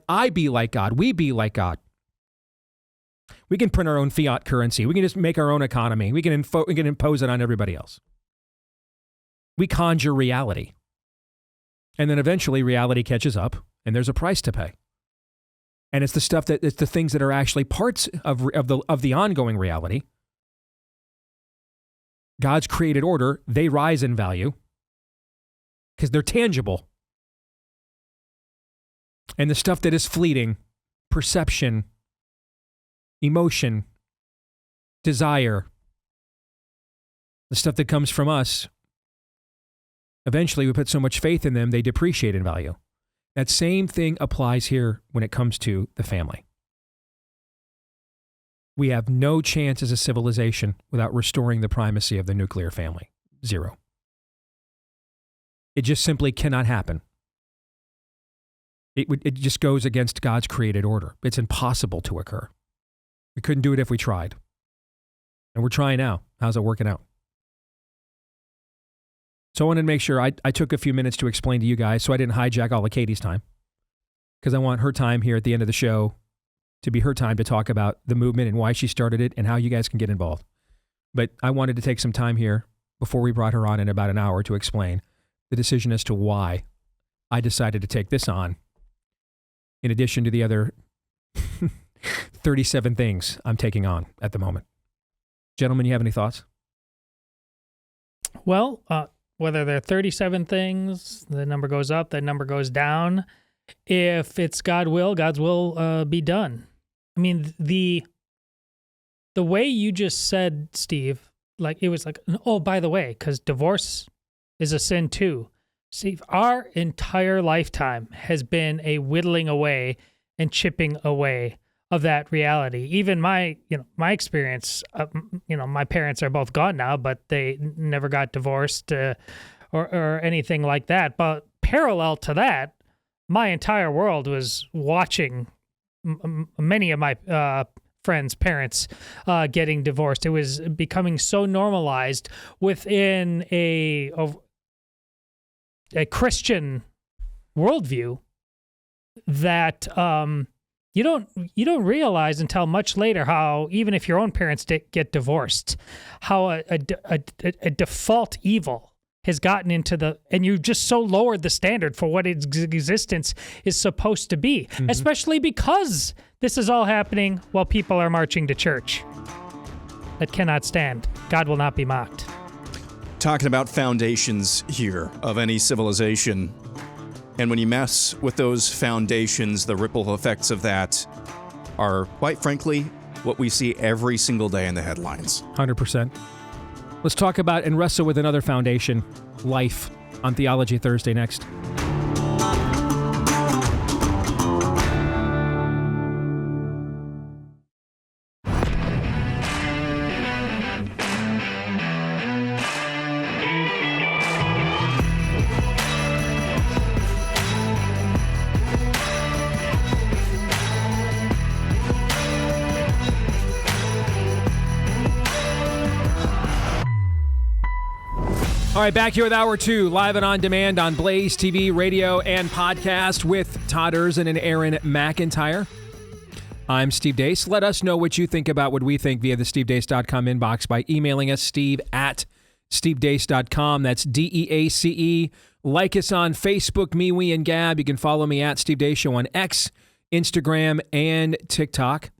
I be like God, we be like God. We can print our own fiat currency. We can just make our own economy. We can impose it on everybody else. We conjure reality. And then eventually reality catches up and there's a price to pay. And it's the things that are actually parts of the ongoing reality. God's created order, they rise in value because they're tangible. And the stuff that is fleeting, perception, emotion, desire, the stuff that comes from us, eventually we put so much faith in them, they depreciate in value. That same thing applies here when it comes to the family. We have no chance as a civilization without restoring the primacy of the nuclear family. Zero. It just simply cannot happen. It just goes against God's created order. It's impossible to occur. We couldn't do it if we tried. And we're trying now. How's it working out? So I wanted to make sure I took a few minutes to explain to you guys so I didn't hijack all of Katy's time, because I want her time here at the end of the show to be her time to talk about the movement and why she started it and how you guys can get involved. But I wanted to take some time here before we brought her on in about an hour to explain the decision as to why I decided to take this on, in addition to the other 37 things I'm taking on at the moment. Gentlemen, you have any thoughts? Well, whether there are 37 things, the number goes up, the number goes down. If it's God's will be done. I mean, the way you just said, Steve, like it was like, oh, by the way, because divorce is a sin too. Steve, our entire lifetime has been a whittling away and chipping away of that reality. Even my experience, my parents are both gone now, but they never got divorced or anything like that. But parallel to that, my entire world was watching many of my friends' parents getting divorced. It was becoming so normalized within a Christian worldview that you don't realize until much later how, even if your own parents get divorced, how a default evil has gotten into and you just so lowered the standard for what its existence is supposed to be, especially because this is all happening while people are marching to church. That cannot stand. God will not be mocked. Talking about foundations here of any civilization. And when you mess with those foundations, the ripple effects of that are, quite frankly, what we see every single day in the headlines. 100%. Let's talk about and wrestle with another foundation, life, on Theology Thursday next. All right, back here with Hour 2, live and on demand on Blaze TV, radio, and podcast with Todd Erzin and Aaron McIntyre. I'm Steve Deace. Let us know what you think about what we think via the stevedeace.com inbox by emailing us, steve@stevedeace.com. That's DEACE. Like us on Facebook, we, and Gab. You can follow me at Steve Deace Show on X, Instagram, and TikTok.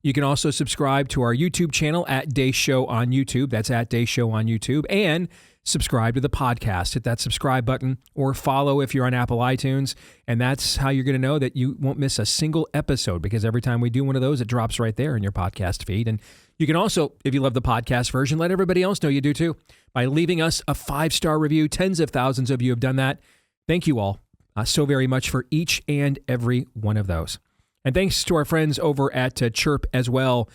You can also subscribe to our YouTube channel at Deace Show on YouTube. That's at Deace Show on YouTube. And subscribe to the podcast. Hit that subscribe button or follow if you're on Apple iTunes. And that's how you're going to know that you won't miss a single episode, because every time we do one of those, it drops right there in your podcast feed. And you can also, if you love the podcast version, let everybody else know you do too by leaving us a 5-star review. Tens of thousands of you have done that. Thank you all so very much for each and every one of those. And thanks to our friends over at Chirp as well.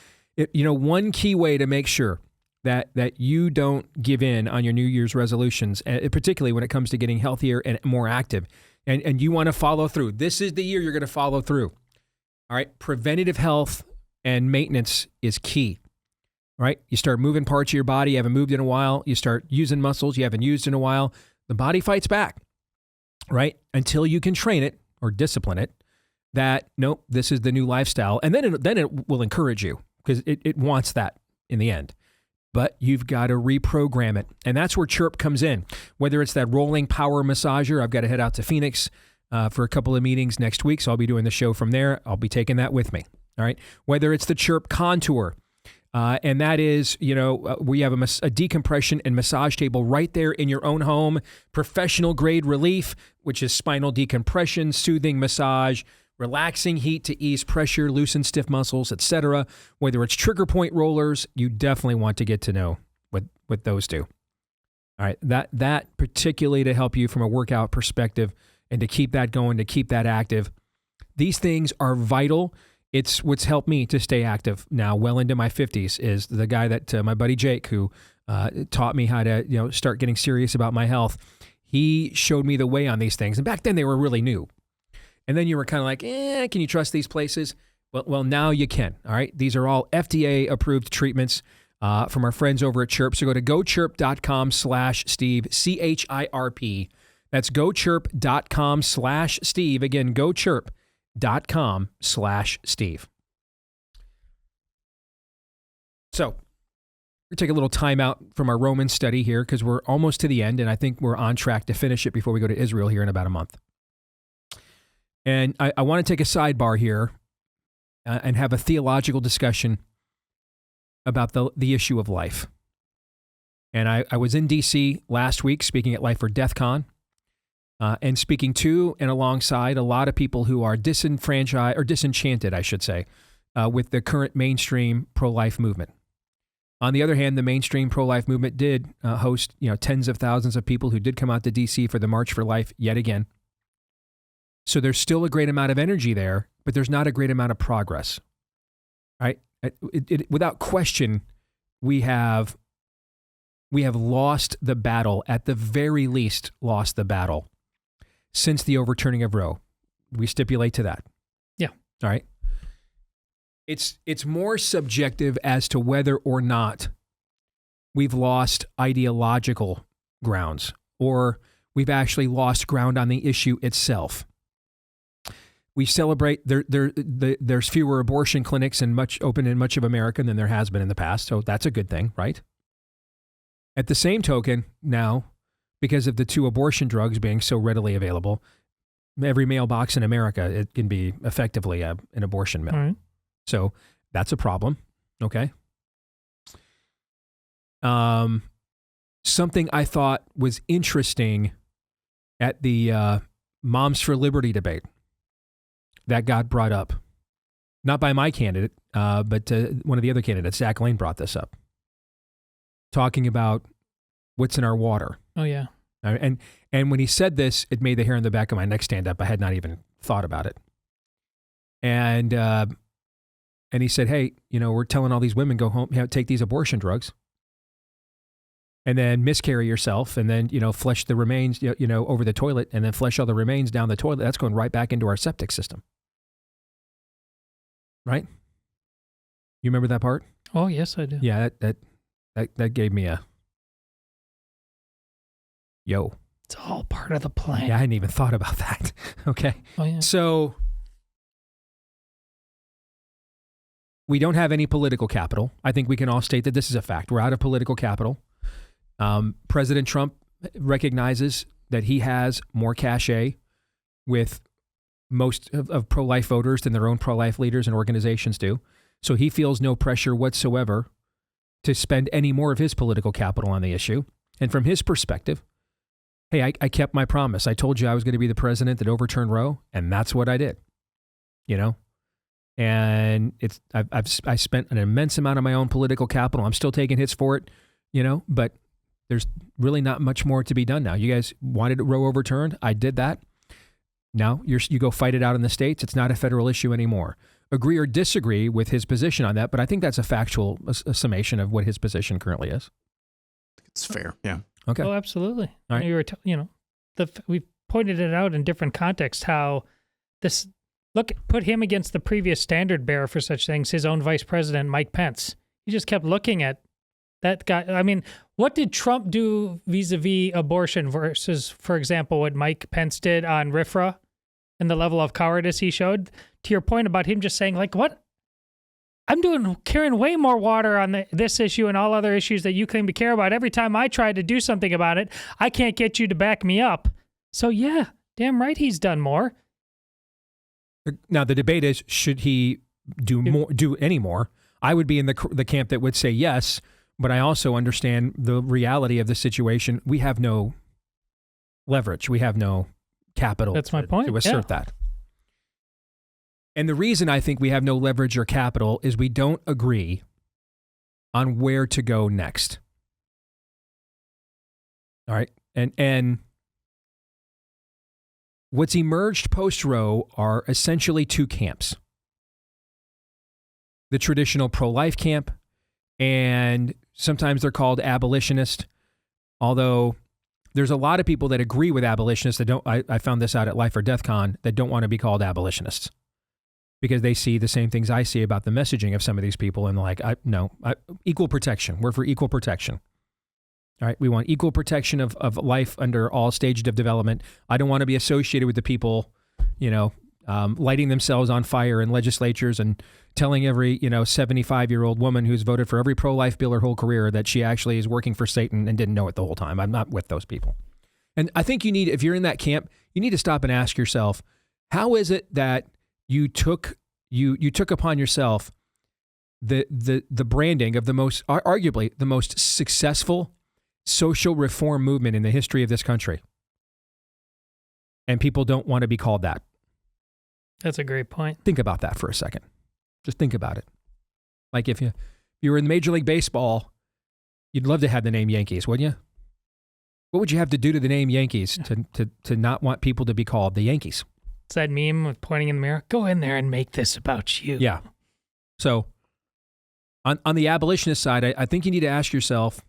One key way to make sure that you don't give in on your New Year's resolutions, particularly when it comes to getting healthier and more active, and you want to follow through. This is the year you're going to follow through. All right. Preventative health and maintenance is key. All right. You start moving parts of your body you haven't moved in a while. You start using muscles you haven't used in a while. The body fights back, right? Until you can train it or discipline it that, nope, this is the new lifestyle. And then it will encourage you because it wants that in the end. But you've got to reprogram it. And that's where Chirp comes in. Whether it's that rolling power massager, I've got to head out to Phoenix for a couple of meetings next week. So I'll be doing the show from there. I'll be taking that with me. All right. Whether it's the Chirp Contour, and that is, we have a decompression and massage table right there in your own home. Professional grade relief, which is spinal decompression, soothing massage, relaxing heat to ease pressure, loosen stiff muscles, etc. Whether it's trigger point rollers, you definitely want to get to know what those do. All right, that particularly to help you from a workout perspective and to keep that going, to keep that active. These things are vital. It's what's helped me to stay active now well into my 50s is the guy that my buddy Jake, who taught me how to start getting serious about my health. He showed me the way on these things. And back then they were really new. And then you were kind of like, can you trust these places? Well, now you can. All right. These are all FDA approved treatments from our friends over at Chirp. So go to gochirp.com/Steve, CHIRP. That's gochirp.com/Steve. Again, gochirp.com/Steve. So we're take a little time out from our Roman study here because we're almost to the end, and I think we're on track to finish it before we go to Israel here in about a month. And I want to take a sidebar here and have a theological discussion about the issue of life. And I was in D.C. last week speaking at Life or Death Con and speaking to and alongside a lot of people who are disenfranchised, or disenchanted, I should say, with the current mainstream pro-life movement. On the other hand, the mainstream pro-life movement did host tens of thousands of people who did come out to D.C. for the March for Life yet again. So there's still a great amount of energy there, but there's not a great amount of progress. Right? Without question, we have lost the battle, at the very least lost the battle, since the overturning of Roe. We stipulate to that. Yeah. All right. It's more subjective as to whether or not we've lost ideological grounds or we've actually lost ground on the issue itself. We celebrate there's fewer abortion clinics open in much of America than there has been in the past, so that's a good thing, right? At the same token, now, because of the 2 abortion drugs being so readily available, every mailbox in America, it can be effectively an abortion mill. Right. So that's a problem. Okay. Something I thought was interesting at the Moms for Liberty debate that got brought up, not by my candidate, but one of the other candidates, Zach Lane, brought this up, talking about what's in our water. Oh, yeah. And when he said this, it made the hair on the back of my neck stand up. I had not even thought about it. And he said, hey, we're telling all these women, go home, take these abortion drugs and then miscarry yourself and then, flush the remains, over the toilet and then flush all the remains down the toilet. That's going right back into our septic system. Right? You remember that part? Oh, yes, I do. Yeah, that gave me a yo. It's all part of the plan. Yeah, I hadn't even thought about that. Okay. Oh, yeah. So we don't have any political capital. I think we can all state that this is a fact. We're out of political capital. President Trump recognizes that he has more cachet with most of pro-life voters than their own pro-life leaders and organizations do. So he feels no pressure whatsoever to spend any more of his political capital on the issue. And from his perspective, hey, I kept my promise. I told you I was going to be the president that overturned Roe, and that's what I did. And I spent an immense amount of my own political capital. I'm still taking hits for it, but there's really not much more to be done now. You guys wanted Roe overturned. I did that. Now you go fight it out in the states. It's not a federal issue anymore. Agree or disagree with his position on that, but I think that's a factual summation of what his position currently is. It's fair. Yeah. Okay. Oh, absolutely. All right. You were, we pointed it out in different contexts how this. Put him against the previous standard bearer for such things, his own vice president, Mike Pence. He just kept looking at that guy. I mean, what did Trump do vis-a-vis abortion versus, for example, what Mike Pence did on RFRA and the level of cowardice he showed? To your point about him just saying, what? I'm carrying way more water on this issue and all other issues that you claim to care about. Every time I try to do something about it, I can't get you to back me up. So yeah, damn right he's done more. Now, the debate is, should he do any more? I would be in the camp that would say yes, but I also understand the reality of the situation. We have no leverage. We have no capital. That's my point. To assert that. And the reason I think we have no leverage or capital is we don't agree on where to go next. All right. And what's emerged post-Roe are essentially two camps. The traditional pro-life camp, and sometimes they're called abolitionist, although there's a lot of people that agree with abolitionists that don't, I found this out at Life or Death Con, that don't want to be called abolitionists because they see the same things I see about the messaging of some of these people, and like, equal protection. We're for equal protection. All right, we want equal protection of life under all stages of development. I don't want to be associated with the people, lighting themselves on fire in legislatures and telling every, 75-year-old woman who's voted for every pro-life bill her whole career that she actually is working for Satan and didn't know it the whole time. I'm not with those people. And I think if you're in that camp, you need to stop and ask yourself, how is it that you took upon yourself the branding of arguably the most successful social reform movement in the history of this country, and people don't want to be called that? That's a great point. Think about that for a second. Just think about it. Like if you were in Major League Baseball, you'd love to have the name Yankees, wouldn't you? What would you have to do to the name Yankees to not want people to be called the Yankees? It's that meme with pointing in the mirror. Go in there and make this about you. Yeah. So on the abolitionist side, I think you need to ask yourself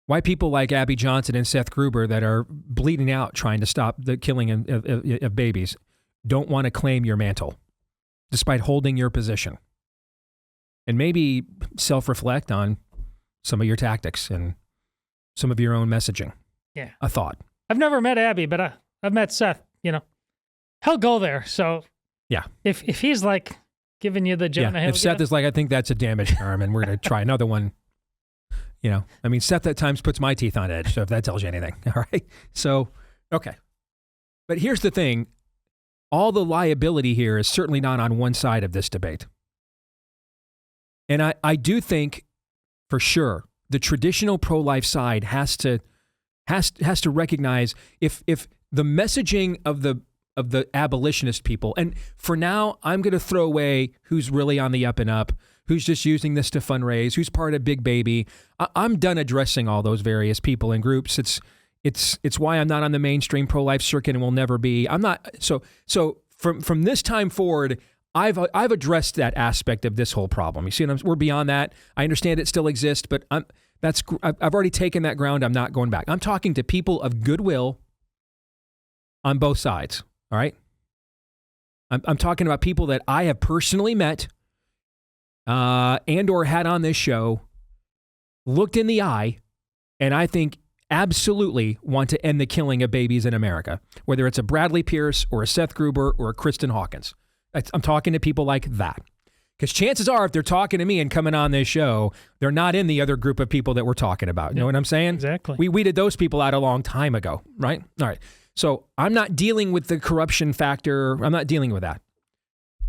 why people like Abby Johnson and Seth Gruber that are bleeding out trying to stop the killing of babies don't want to claim your mantle despite holding your position. And maybe self-reflect on some of your tactics and some of your own messaging. Yeah. A thought. I've never met Abby, but I've met Seth, He'll go there. So yeah, if he's like giving you the Jonah Hill. If Seth is like, I think that's a damaged arm and we're going to try another one. Seth at times puts my teeth on edge, so if that tells you anything. All right. So, okay. But here's the thing. All the liability here is certainly not on one side of this debate. And I do think, for sure, the traditional pro-life side has to recognize if the messaging of the abolitionist people, and for now, I'm going to throw away who's really on the up and up, who's just using this to fundraise, who's part of Big Baby. I'm done addressing all those various people and groups. It's why I'm not on the mainstream pro-life circuit and will never be. I'm not. So from this time forward, I've addressed that aspect of this whole problem. You see, we're beyond that. I understand it still exists, but I've already taken that ground. I'm not going back. I'm talking to people of goodwill on both sides. All right. I'm talking about people that I have personally met and or had on this show, looked in the eye, and I think absolutely want to end the killing of babies in America, whether it's a Bradley Pierce or a Seth Gruber or a Kristen Hawkins. I'm talking to people like that. Because chances are, if they're talking to me and coming on this show, they're not in the other group of people that we're talking about. You know what I'm saying? Exactly. We weeded those people out a long time ago, right? All right. So I'm not dealing with the corruption factor. I'm not dealing with that.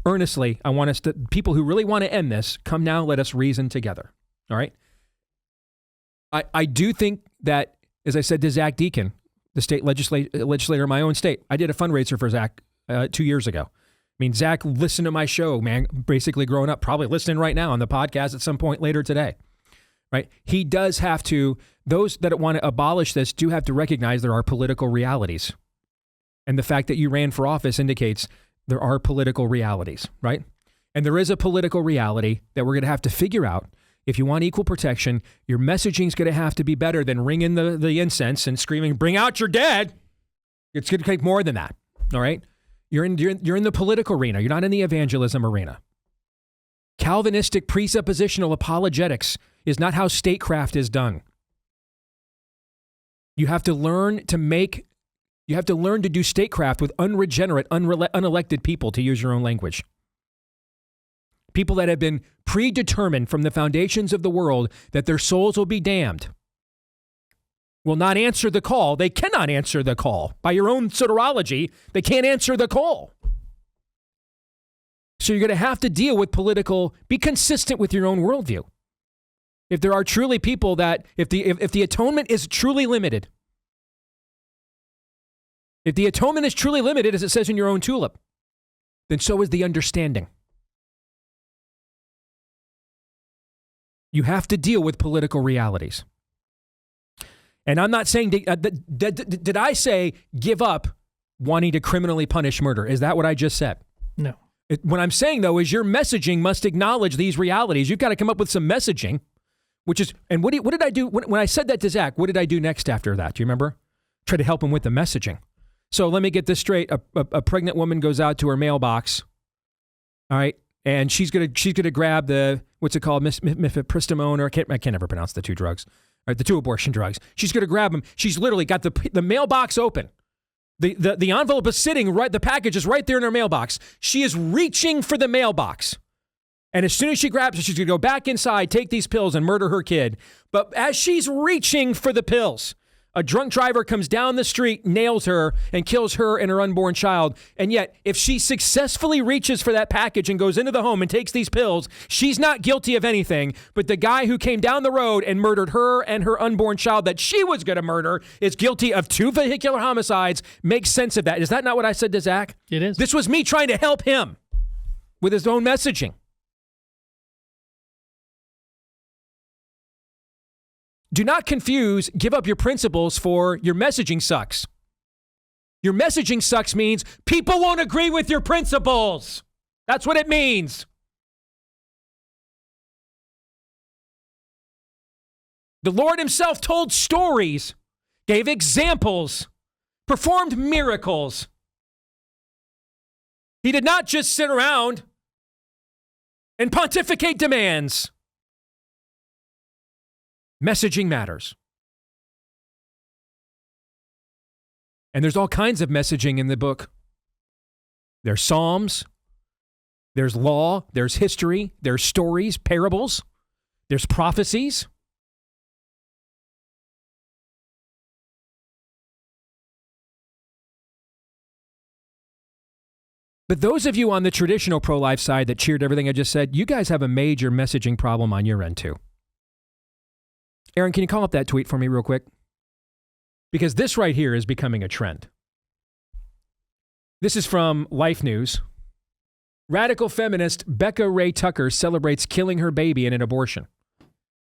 Earnestly, I want us to, people who really want to end this, come now, let us reason together. All right. I do think that, as I said to Zach Deakin, the state legislator in my own state, I did a fundraiser for Zach 2 years ago. I mean, Zach listened to my show, man, basically growing up, probably listening right now on the podcast at some point later today, right? He does have to, those that want to abolish this do have to recognize there are political realities. And the fact that you ran for office indicates there are political realities, right? And there is a political reality that we're going to have to figure out. If you want equal protection, your messaging is going to have to be better than ringing the incense and screaming, "Bring out your dead." It's going to take more than that, all right? You're in the political arena. You're not in the evangelism arena. Calvinistic presuppositional apologetics is not how statecraft is done. You have to learn to do statecraft with unregenerate, unelected people, to use your own language. People that have been predetermined from the foundations of the world that their souls will be damned will not answer the call. They cannot answer the call. By your own soteriology, they can't answer the call. So you're going to have to deal with be consistent with your own worldview. If there are truly people that, if the atonement is truly limited, as it says in your own tulip, then so is the understanding. You have to deal with political realities. And I'm not saying, did I say give up wanting to criminally punish murder? Is that what I just said? No. What I'm saying, though, is your messaging must acknowledge these realities. You've got to come up with some messaging, which is, and what did I do? When I said that to Zach, what did I do next after that? Do you remember? Try to help him with the messaging. So let me get this straight. A pregnant woman goes out to her mailbox. All right. And she's gonna grab the, what's it called, mifepristone, or I can't ever pronounce the two drugs, or the two abortion drugs. She's gonna grab them. She's literally got the mailbox open. The envelope is sitting right. The package is right there in her mailbox. She is reaching for the mailbox, and as soon as she grabs it, she's gonna go back inside, take these pills, and murder her kid. But as she's reaching for the pills, a drunk driver comes down the street, nails her, and kills her and her unborn child. And yet, if she successfully reaches for that package and goes into the home and takes these pills, she's not guilty of anything. But the guy who came down the road and murdered her and her unborn child that she was going to murder is guilty of 2 vehicular homicides. Makes sense of that. Is that not what I said to Zach? It is. This was me trying to help him with his own messaging. Do not confuse give up your principles for your messaging sucks. Your messaging sucks means people won't agree with your principles. That's what it means. The Lord himself told stories, gave examples, performed miracles. He did not just sit around and pontificate demands. Messaging matters. And there's all kinds of messaging in the book. There's Psalms, there's law, there's history, there's stories, parables, there's prophecies. But those of you on the traditional pro-life side that cheered everything I just said, you guys have a major messaging problem on your end too. Aaron, can you call up that tweet for me real quick? Because this right here is becoming a trend. This is from Life News. Radical feminist Becca Ray Tucker celebrates killing her baby in an abortion.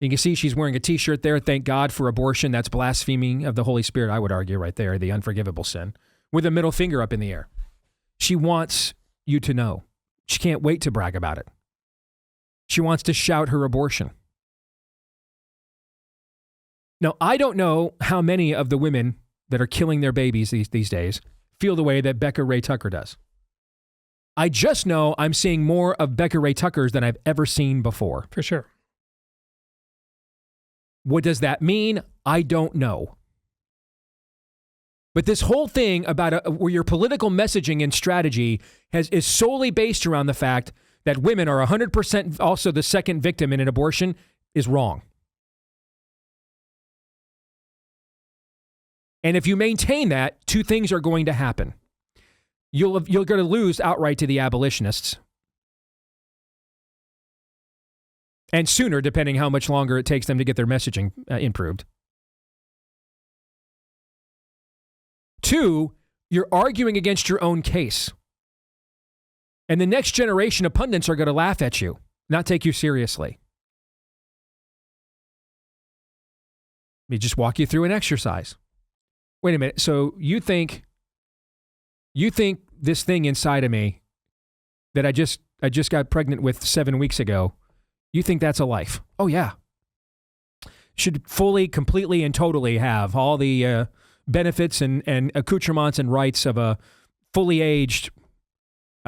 You can see she's wearing a t-shirt there. Thank God for abortion. That's blaspheming of the Holy Spirit, I would argue, right there, the unforgivable sin, with a middle finger up in the air. She wants you to know. She can't wait to brag about it. She wants to shout her abortion. Now, I don't know how many of the women that are killing their babies these days feel the way that Becca Ray Tucker does. I just know I'm seeing more of Becca Ray Tuckers than I've ever seen before. For sure. What does that mean? I don't know. But this whole thing about where your political messaging and strategy is solely based around the fact that women are 100% also the second victim in an abortion is wrong. And if you maintain that, two things are going to happen. You're going to lose outright to the abolitionists. And sooner, depending how much longer it takes them to get their messaging improved. Two, you're arguing against your own case. And the next generation of pundits are going to laugh at you, not take you seriously. Let me just walk you through an exercise. Wait a minute. So you think this thing inside of me that I just got pregnant with 7 weeks ago, you think that's a life? Oh yeah. Should fully, completely, and totally have all the benefits and accoutrements and rights of a fully aged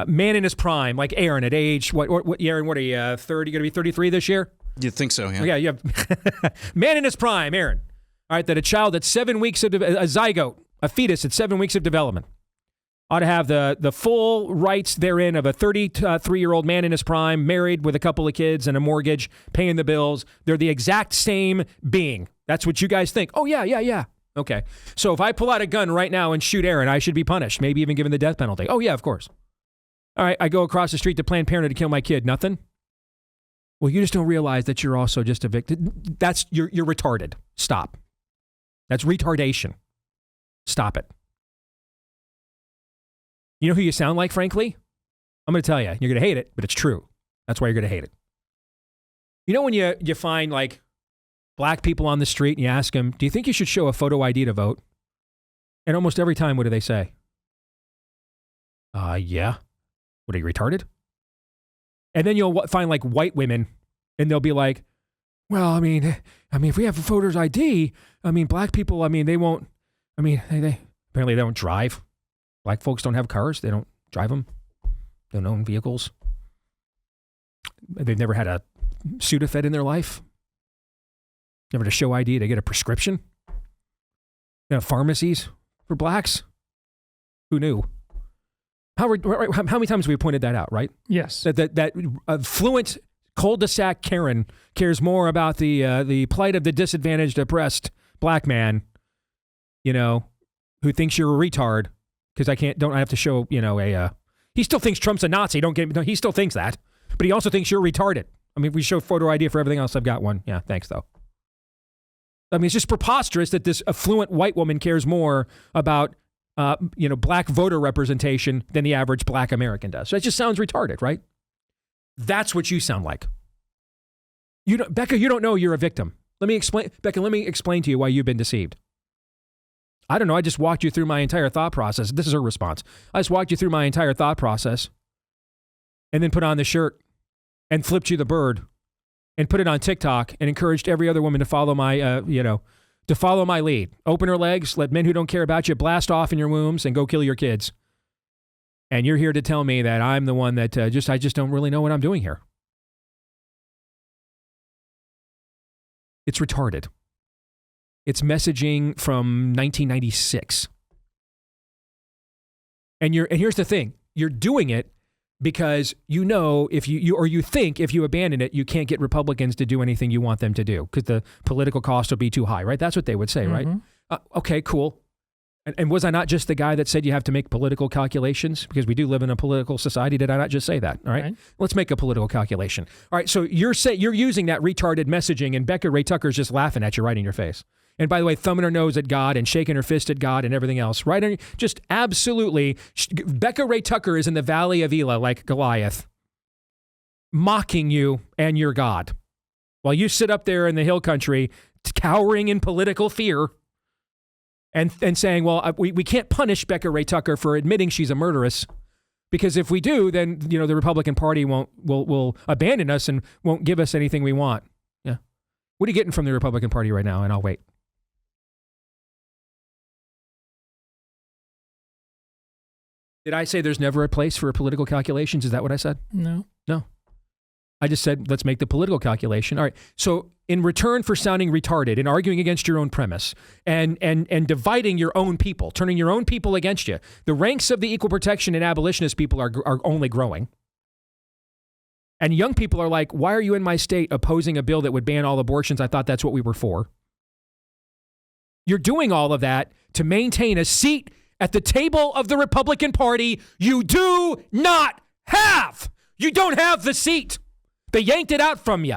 man in his prime, like Aaron at age, what Aaron, what are you, 30, going to be 33 this year? You think so, yeah. Yeah, you have man in his prime, Aaron. All right, that a child at 7 weeks of, a zygote, a fetus at 7 weeks of development, ought to have the full rights therein of a 33-year-old man in his prime, married with a couple of kids and a mortgage, paying the bills. They're the exact same being. That's what you guys think. Oh, yeah. Okay. So if I pull out a gun right now and shoot Aaron, I should be punished, maybe even given the death penalty. Oh, yeah, of course. All right, I go across the street to Planned Parenthood to kill my kid. Nothing? Well, you just don't realize that you're also just a victim. You're retarded. Stop. That's retardation. Stop it. You know who you sound like, frankly? I'm going to tell you, you're going to hate it, but it's true. That's why you're going to hate it. You know when you find like black people on the street and you ask them, do you think you should show a photo ID to vote? And almost every time, what do they say? Yeah. What, are you retarded? And then you'll find like white women and they'll be like, well, I mean, if we have a voter's ID, black people, they won't, they apparently they don't drive. Black folks don't have cars. They don't drive them. They don't own vehicles. They've never had a Sudafed in their life. Never to show ID to get a prescription. Pharmacies for blacks. Who knew? How many times have we pointed that out, right? Yes. That fluent cul-de-sac Karen cares more about the plight of the disadvantaged, oppressed black man, who thinks you're a retard because I have to show, he still thinks Trump's a Nazi. He still thinks that, but he also thinks you're retarded. If we show photo ID for everything else, I've got one. Yeah, thanks though. It's just preposterous that this affluent white woman cares more about, black voter representation than the average black American does. So it just sounds retarded, right? That's what you sound like. Becca, you don't know you're a victim. Becca, let me explain to you why you've been deceived. I don't know. I just walked you through my entire thought process. This is her response. I just walked you through my entire thought process and then put on the shirt and flipped you the bird and put it on TikTok and encouraged every other woman to follow my, to follow my lead. Open her legs, let men who don't care about you blast off in your wombs and go kill your kids. And you're here to tell me that I'm the one that I just don't really know what I'm doing here. It's retarded. It's messaging from 1996. And here's the thing. You're doing it because if you think if you abandon it, you can't get Republicans to do anything you want them to do because the political cost will be too high, right? That's what they would say, right? Okay, cool. And was I not just the guy that said you have to make political calculations? Because we do live in a political society. Did I not just say that? All right. Let's make a political calculation. All right. So you're using that retarded messaging, and Becca Ray Tucker's just laughing at you right in your face. And by the way, thumbing her nose at God and shaking her fist at God and everything else. Right? Just absolutely. Becca Ray Tucker is in the valley of Elah like Goliath, mocking you and your God. While you sit up there in the hill country, cowering in political fear. And saying, well, we can't punish Becca Ray Tucker for admitting she's a murderess, because if we do, then the Republican Party will abandon us and won't give us anything we want. Yeah, what are you getting from the Republican Party right now? And I'll wait. Did I say there's never a place for political calculations? Is that what I said? No. I just said, let's make the political calculation. All right. So in return for sounding retarded and arguing against your own premise and dividing your own people, turning your own people against you, the ranks of the equal protection and abolitionist people are only growing. And young people are like, why are you in my state opposing a bill that would ban all abortions? I thought that's what we were for. You're doing all of that to maintain a seat at the table of the Republican Party you do not have. You don't have the seat. They yanked it out from you.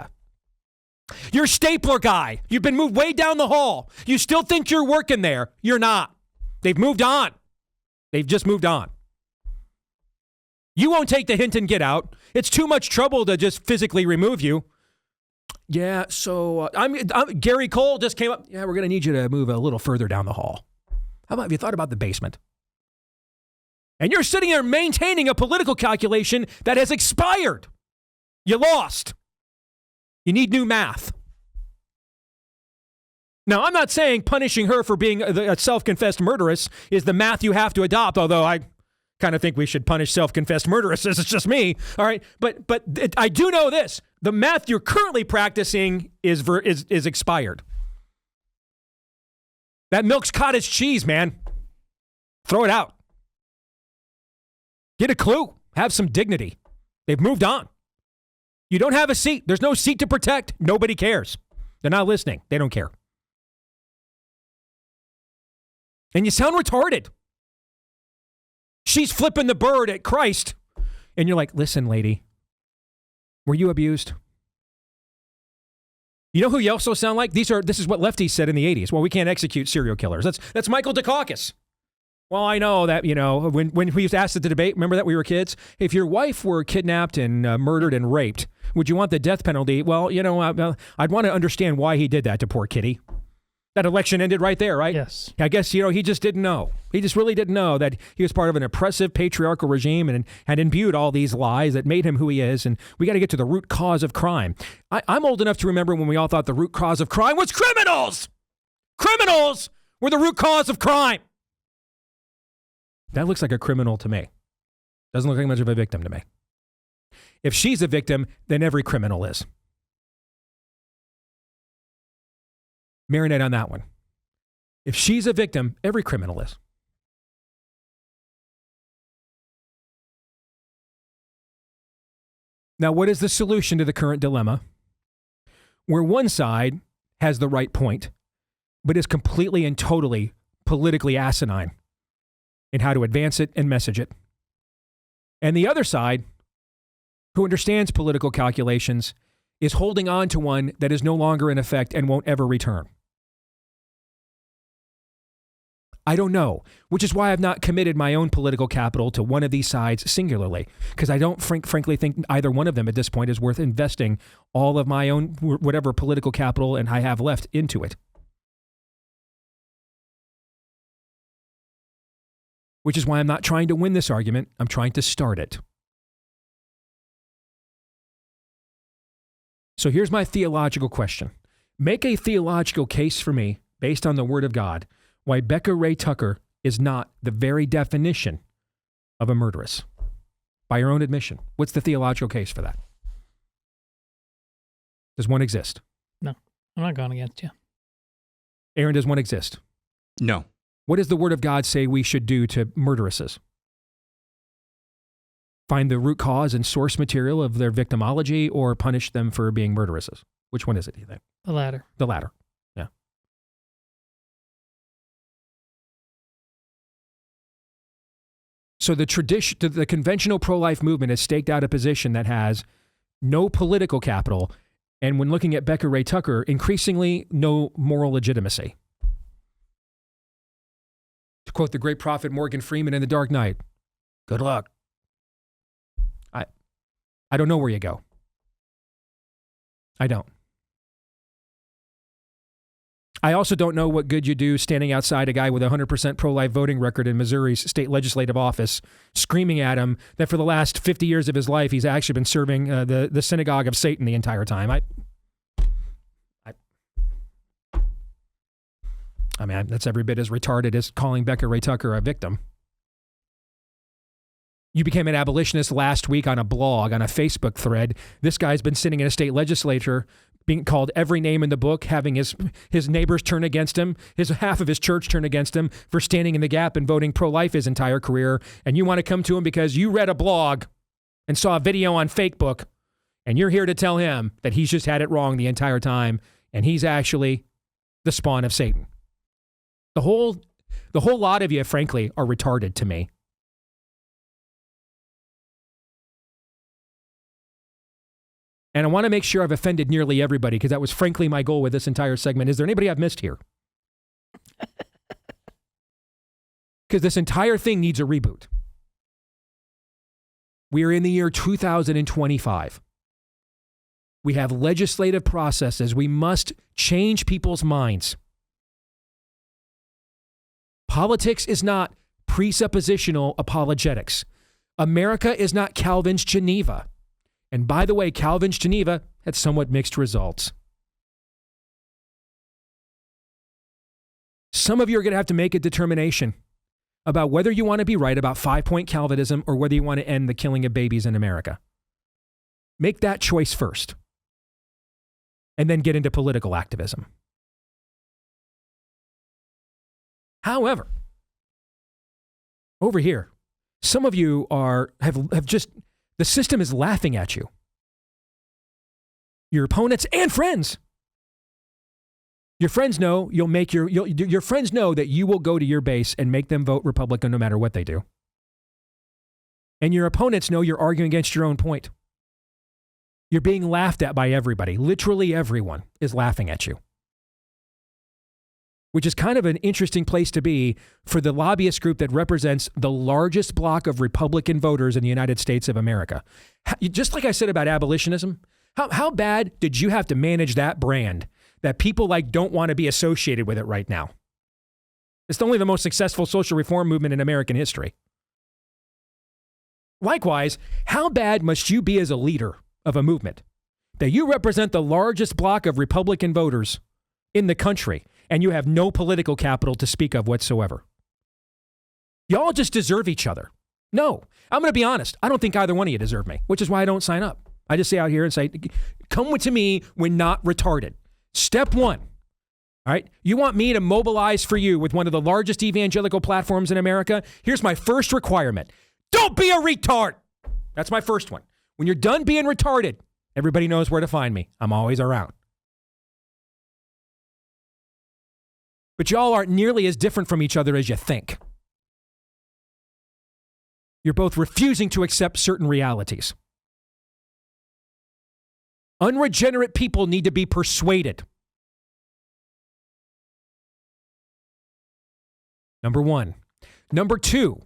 You're stapler guy. You've been moved way down the hall. You still think you're working there. You're not. They've moved on. They've just moved on. You won't take the hint and get out. It's too much trouble to just physically remove you. Yeah, so I'm Gary Cole just came up. Yeah, we're going to need you to move a little further down the hall. How about, have you thought about the basement? And you're sitting there maintaining a political calculation that has expired. You lost. You need new math. Now, I'm not saying punishing her for being a self-confessed murderess is the math you have to adopt, although I kind of think we should punish self-confessed murderesses. It's just me. All right. But I do know this. The math you're currently practicing is expired. That milk's cottage cheese, man. Throw it out. Get a clue. Have some dignity. They've moved on. You don't have a seat. There's no seat to protect. Nobody cares. They're not listening. They don't care. And you sound retarded. She's flipping the bird at Christ. And you're like, listen, lady, were you abused? You know who you also sound like? This is what lefties said in the 80s. Well, we can't execute serial killers. That's Michael Dukakis. Well, I know that, when we was asked at the debate, remember that we were kids? If your wife were kidnapped and murdered and raped, would you want the death penalty? Well, I'd want to understand why he did that to poor Kitty. That election ended right there, right? Yes. I guess, he just didn't know. He just really didn't know that he was part of an oppressive patriarchal regime and had imbued all these lies that made him who he is. And we got to get to the root cause of crime. I'm old enough to remember when we all thought the root cause of crime was criminals. Criminals were the root cause of crime. That looks like a criminal to me. Doesn't look like much of a victim to me. If she's a victim, then every criminal is. Marinate on that one. If she's a victim, every criminal is. Now, what is the solution to the current dilemma? Where one side has the right point, but is completely and totally politically asinine in how to advance it and message it. And the other side, who understands political calculations, is holding on to one that is no longer in effect and won't ever return. I don't know, which is why I've not committed my own political capital to one of these sides singularly, because I don't frankly think either one of them at this point is worth investing all of my own whatever political capital and I have left into it. Which is why I'm not trying to win this argument. I'm trying to start it. So here's my theological question. Make a theological case for me, based on the Word of God, why Becca Ray Tucker is not the very definition of a murderess. By your own admission. What's the theological case for that? Does one exist? No, I'm not going against you. Aaron, does one exist? No. What does the Word of God say we should do to murderesses? Find the root cause and source material of their victimology or punish them for being murderesses? Which one is it, do you think? The latter. The latter, yeah. So the conventional pro-life movement has staked out a position that has no political capital, and when looking at Becca Ray Tucker, increasingly no moral legitimacy. To quote the great prophet Morgan Freeman in The Dark Knight, good luck. I don't know where you go. I don't. I also don't know what good you do standing outside a guy with a 100% pro-life voting record in Missouri's state legislative office, screaming at him that for the last 50 years of his life, he's actually been serving the synagogue of Satan the entire time. I mean, that's every bit as retarded as calling Becca Ray Tucker a victim. You became an abolitionist last week on a blog, on a Facebook thread. This guy's been sitting in a state legislature, being called every name in the book, having his neighbors turn against him, half of his church turn against him for standing in the gap and voting pro-life his entire career. And you want to come to him because you read a blog and saw a video on Fakebook, and you're here to tell him that he's just had it wrong the entire time, and he's actually the spawn of Satan. The whole lot of you, frankly, are retarded to me. And I want to make sure I've offended nearly everybody, because that was frankly my goal with this entire segment. Is there anybody I've missed here? Because this entire thing needs a reboot. We are in the year 2025. We have legislative processes. We must change people's minds. Politics is not presuppositional apologetics. America is not Calvin's Geneva. And by the way, Calvin's Geneva had somewhat mixed results. Some of you are going to have to make a determination about whether you want to be right about 5-point Calvinism or whether you want to end the killing of babies in America. Make that choice first, and then get into political activism. However, over here, some of you have just, the system is laughing at you. Your opponents and friends. Your friends know your friends know that you will go to your base and make them vote Republican no matter what they do. And your opponents know you're arguing against your own point. You're being laughed at by everybody. Literally everyone is laughing at you. which is kind of an interesting place to be for the lobbyist group that represents the largest block of Republican voters in the United States of America. Just like I said about abolitionism, how bad did you have to manage that brand that people like don't want to be associated with it right now? It's only the most successful social reform movement in American history. Likewise, how bad must you be as a leader of a movement that you represent the largest block of Republican voters in the country and you have no political capital to speak of whatsoever? Y'all just deserve each other. No, I'm going to be honest. I don't think either one of you deserve me, which is why I don't sign up. I just stay out here and say, come to me when not retarded. Step one. All right. You want me to mobilize for you with one of the largest evangelical platforms in America? Here's my first requirement. Don't be a retard. That's my first one. When you're done being retarded, everybody knows where to find me. I'm always around. But y'all aren't nearly as different from each other as you think. You're both refusing to accept certain realities. Unregenerate people need to be persuaded. Number one. Number two,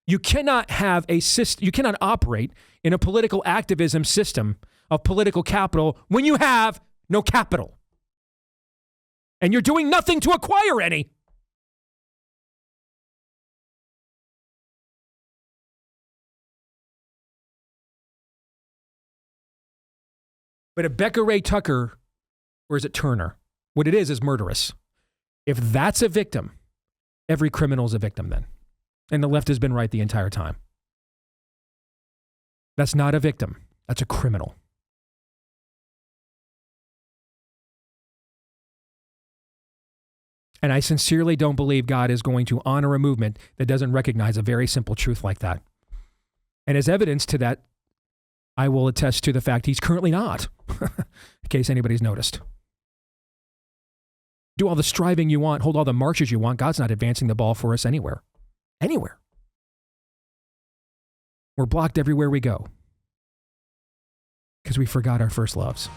you cannot have a system, you cannot operate in a political activism system of political capital when you have no capital. And you're doing nothing to acquire any. But if Becca Ray Tucker, or is it Turner? What it is murderous. If that's a victim, every criminal is a victim then. And the left has been right the entire time. That's not a victim. That's a criminal. And I sincerely don't believe God is going to honor a movement that doesn't recognize a very simple truth like that. And as evidence to that, I will attest to the fact he's currently not, in case anybody's noticed. Do all the striving you want, hold all the marches you want. God's not advancing the ball for us anywhere. Anywhere. We're blocked everywhere we go because we forgot our first loves.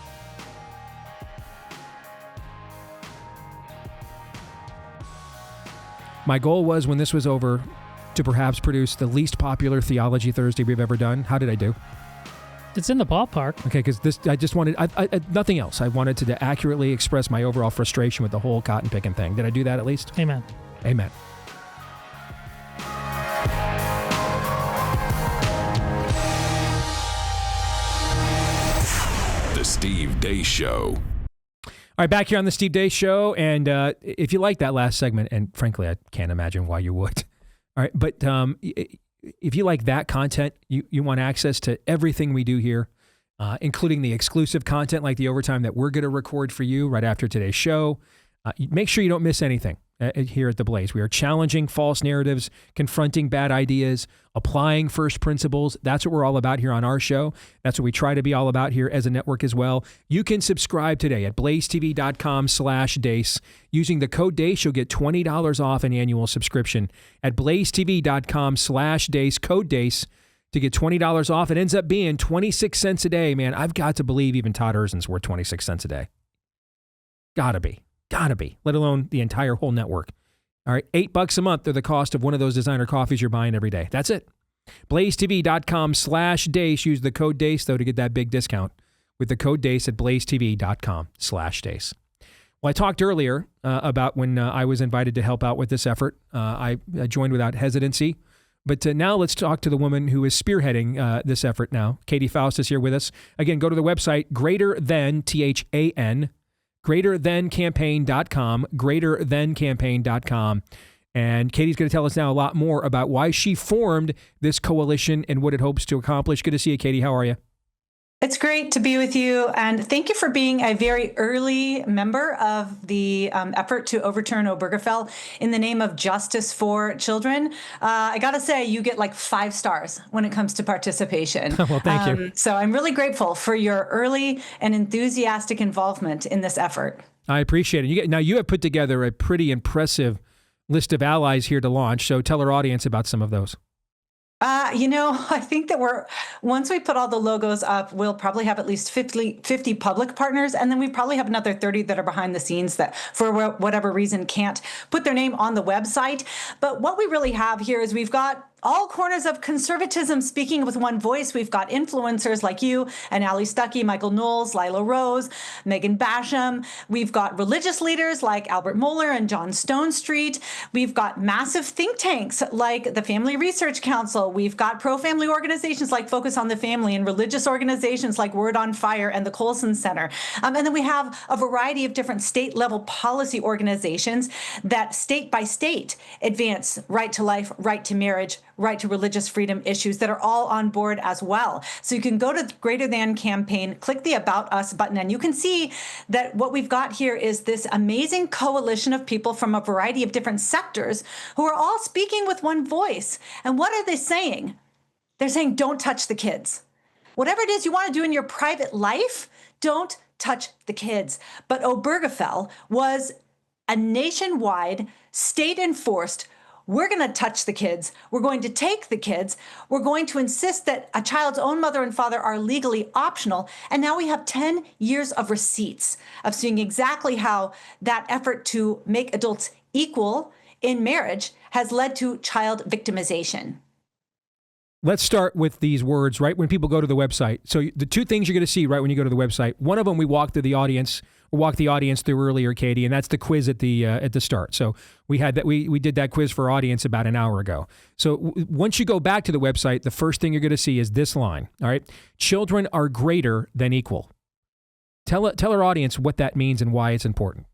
My goal was, when this was over, to perhaps produce the least popular Theology Thursday we've ever done. How did I do? It's in the ballpark. Okay, because I just wanted, nothing else. I wanted to accurately express my overall frustration with the whole cotton picking thing. Did I do that at least? Amen. Amen. The Steve Deace Show. All right, back here on the Steve Deace Show, and if you like that last segment, and frankly, I can't imagine why you would. All right, but if you like that content, you want access to everything we do here, including the exclusive content like the overtime that we're going to record for you right after today's show. Make sure you don't miss anything here at The Blaze. We are challenging false narratives, confronting bad ideas, applying first principles. That's what we're all about here on our show. That's what we try to be all about here as a network as well. You can subscribe today at blazetv.com/Deace. Using the code Deace, you'll get $20 off an annual subscription at blazetv.com/Deace, code Deace, to get $20 off. It ends up being 26 cents a day. Man, I've got to believe even Todd Erzin's worth 26 cents a day. Gotta be, let alone the entire whole network. All right, $8 a month are the cost of one of those designer coffees you're buying every day. That's it. blazetv.com/Deace. Use the code Deace, though, to get that big discount with the code Deace at blazetv.com/Deace. Well, I talked earlier about when I was invited to help out with this effort. I joined without hesitancy. But now let's talk to the woman who is spearheading this effort now. Katy Faust is here with us. Again, go to the website, greaterthancampaign.com, greaterthancampaign.com. And Katie's going to tell us now a lot more about why she formed this coalition and what it hopes to accomplish. Good to see you, Katy. How are you? It's great to be with you, and thank you for being a very early member of the effort to overturn Obergefell in the name of justice for children. I got to say, you get like 5 stars when it comes to participation. Well, thank you. So I'm really grateful for your early and enthusiastic involvement in this effort. I appreciate it. Now, you have put together a pretty impressive list of allies here to launch, so tell our audience about some of those. Yeah, I think that once we put all the logos up, we'll probably have at least 50 public partners, and then we probably have another 30 that are behind the scenes that, for whatever reason, can't put their name on the website. But what we really have here is we've got all corners of conservatism speaking with one voice. We've got influencers like you and Ali Stuckey, Michael Knowles, Lila Rose, Megan Basham. We've got religious leaders like Albert Mohler and John Stonestreet. We've got massive think tanks like the Family Research Council. We've got pro-family organizations like Focus on the Family and religious organizations like Word on Fire and the Colson Center. And then we have a variety of different state-level policy organizations that state by state advance right to life, right to marriage, right to religious freedom issues that are all on board as well. So you can go to the Greater Than campaign, click the About Us button, and you can see that what we've got here is this amazing coalition of people from a variety of different sectors who are all speaking with one voice. And what are they saying? They're saying, don't touch the kids. Whatever it is you want to do in your private life, don't touch the kids. But Obergefell was a nationwide, state-enforced, we're going to touch the kids. We're going to take the kids. We're going to insist that a child's own mother and father are legally optional. And now we have 10 years of receipts of seeing exactly how that effort to make adults equal in marriage has led to child victimization. Let's start with these words, right? When people go to the website. So the two things you're going to see right when you go to the website. One of them we walked the audience through earlier, Katie, and that's the quiz at the start. So we had that. We did that quiz for our audience about an hour ago. So once you go back to the website, the first thing you're going to see is this line. All right, children are greater than equal. Tell our audience what that means and why it's important.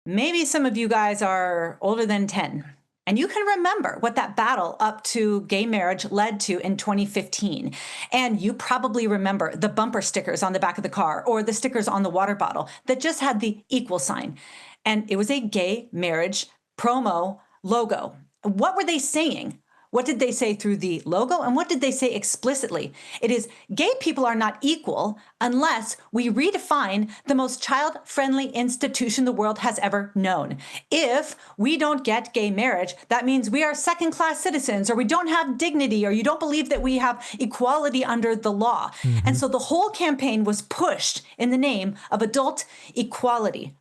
Maybe some of you guys are older than 10. And you can remember what that battle up to gay marriage led to in 2015. And you probably remember the bumper stickers on the back of the car or the stickers on the water bottle that just had the equal sign. And it was a gay marriage promo logo. What were they saying? What did they say through the logo? And what did they say explicitly? It is gay people are not equal unless we redefine the most child-friendly institution the world has ever known. If we don't get gay marriage, that means we are second-class citizens, or we don't have dignity, or you don't believe that we have equality under the law. Mm-hmm. And so the whole campaign was pushed in the name of adult equality.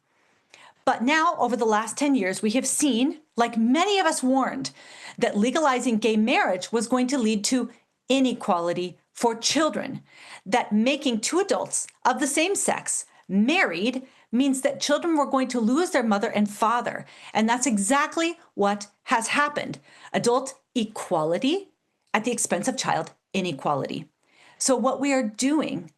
But now, over the last 10 years, we have seen, like many of us warned, that legalizing gay marriage was going to lead to inequality for children, that making two adults of the same sex married means that children were going to lose their mother and father. And that's exactly what has happened. Adult equality at the expense of child inequality. So what we are doing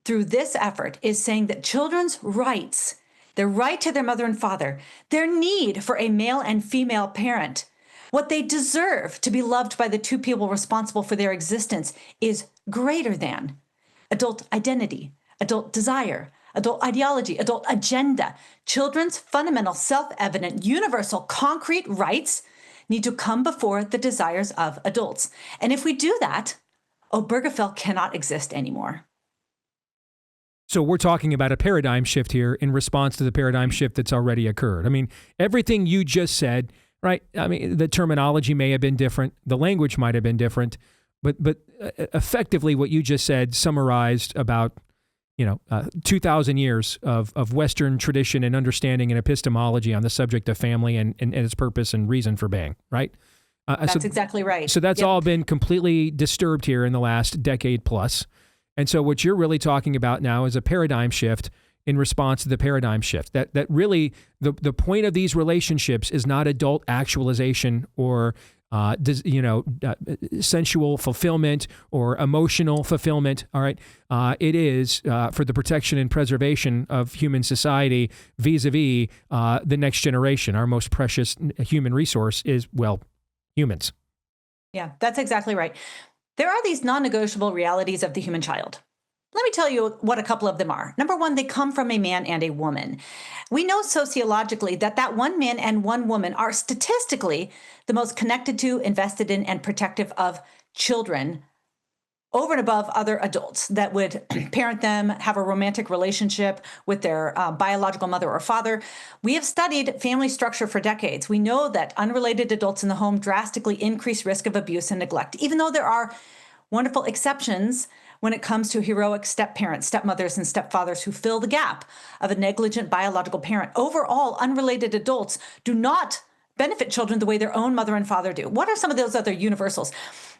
through this effort is saying that children's rights, their right to their mother and father, their need for a male and female parent, what they deserve to be loved by the two people responsible for their existence is greater than adult identity, adult desire, adult ideology, adult agenda. Children's fundamental, self-evident, universal, concrete rights need to come before the desires of adults. And if we do that, Obergefell cannot exist anymore. So we're talking about a paradigm shift here in response to the paradigm shift that's already occurred. I mean, everything you just said, right? I mean, the terminology may have been different. The language might have been different. But effectively what you just said summarized about, 2,000 years of Western tradition and understanding and epistemology on the subject of family and its purpose and reason for being, right? That's exactly right. So that's all been completely disturbed here in the last decade plus. And so what you're really talking about now is a paradigm shift in response to the paradigm shift. That really, the point of these relationships is not adult actualization or sensual fulfillment or emotional fulfillment. All right, it is for the protection and preservation of human society vis-a-vis the next generation. Our most precious human resource is, well, humans. Yeah, that's exactly right. There are these non-negotiable realities of the human child. Let me tell you what a couple of them are. Number one, they come from a man and a woman. We know sociologically that one man and one woman are statistically the most connected to, invested in, and protective of children over and above other adults that would parent them, have a romantic relationship with their biological mother or father. We have studied family structure for decades. We know that unrelated adults in the home drastically increase risk of abuse and neglect, even though there are wonderful exceptions when it comes to heroic step-parents, stepmothers, and stepfathers who fill the gap of a negligent biological parent. Overall, unrelated adults do not benefit children the way their own mother and father do. What are some of those other universals?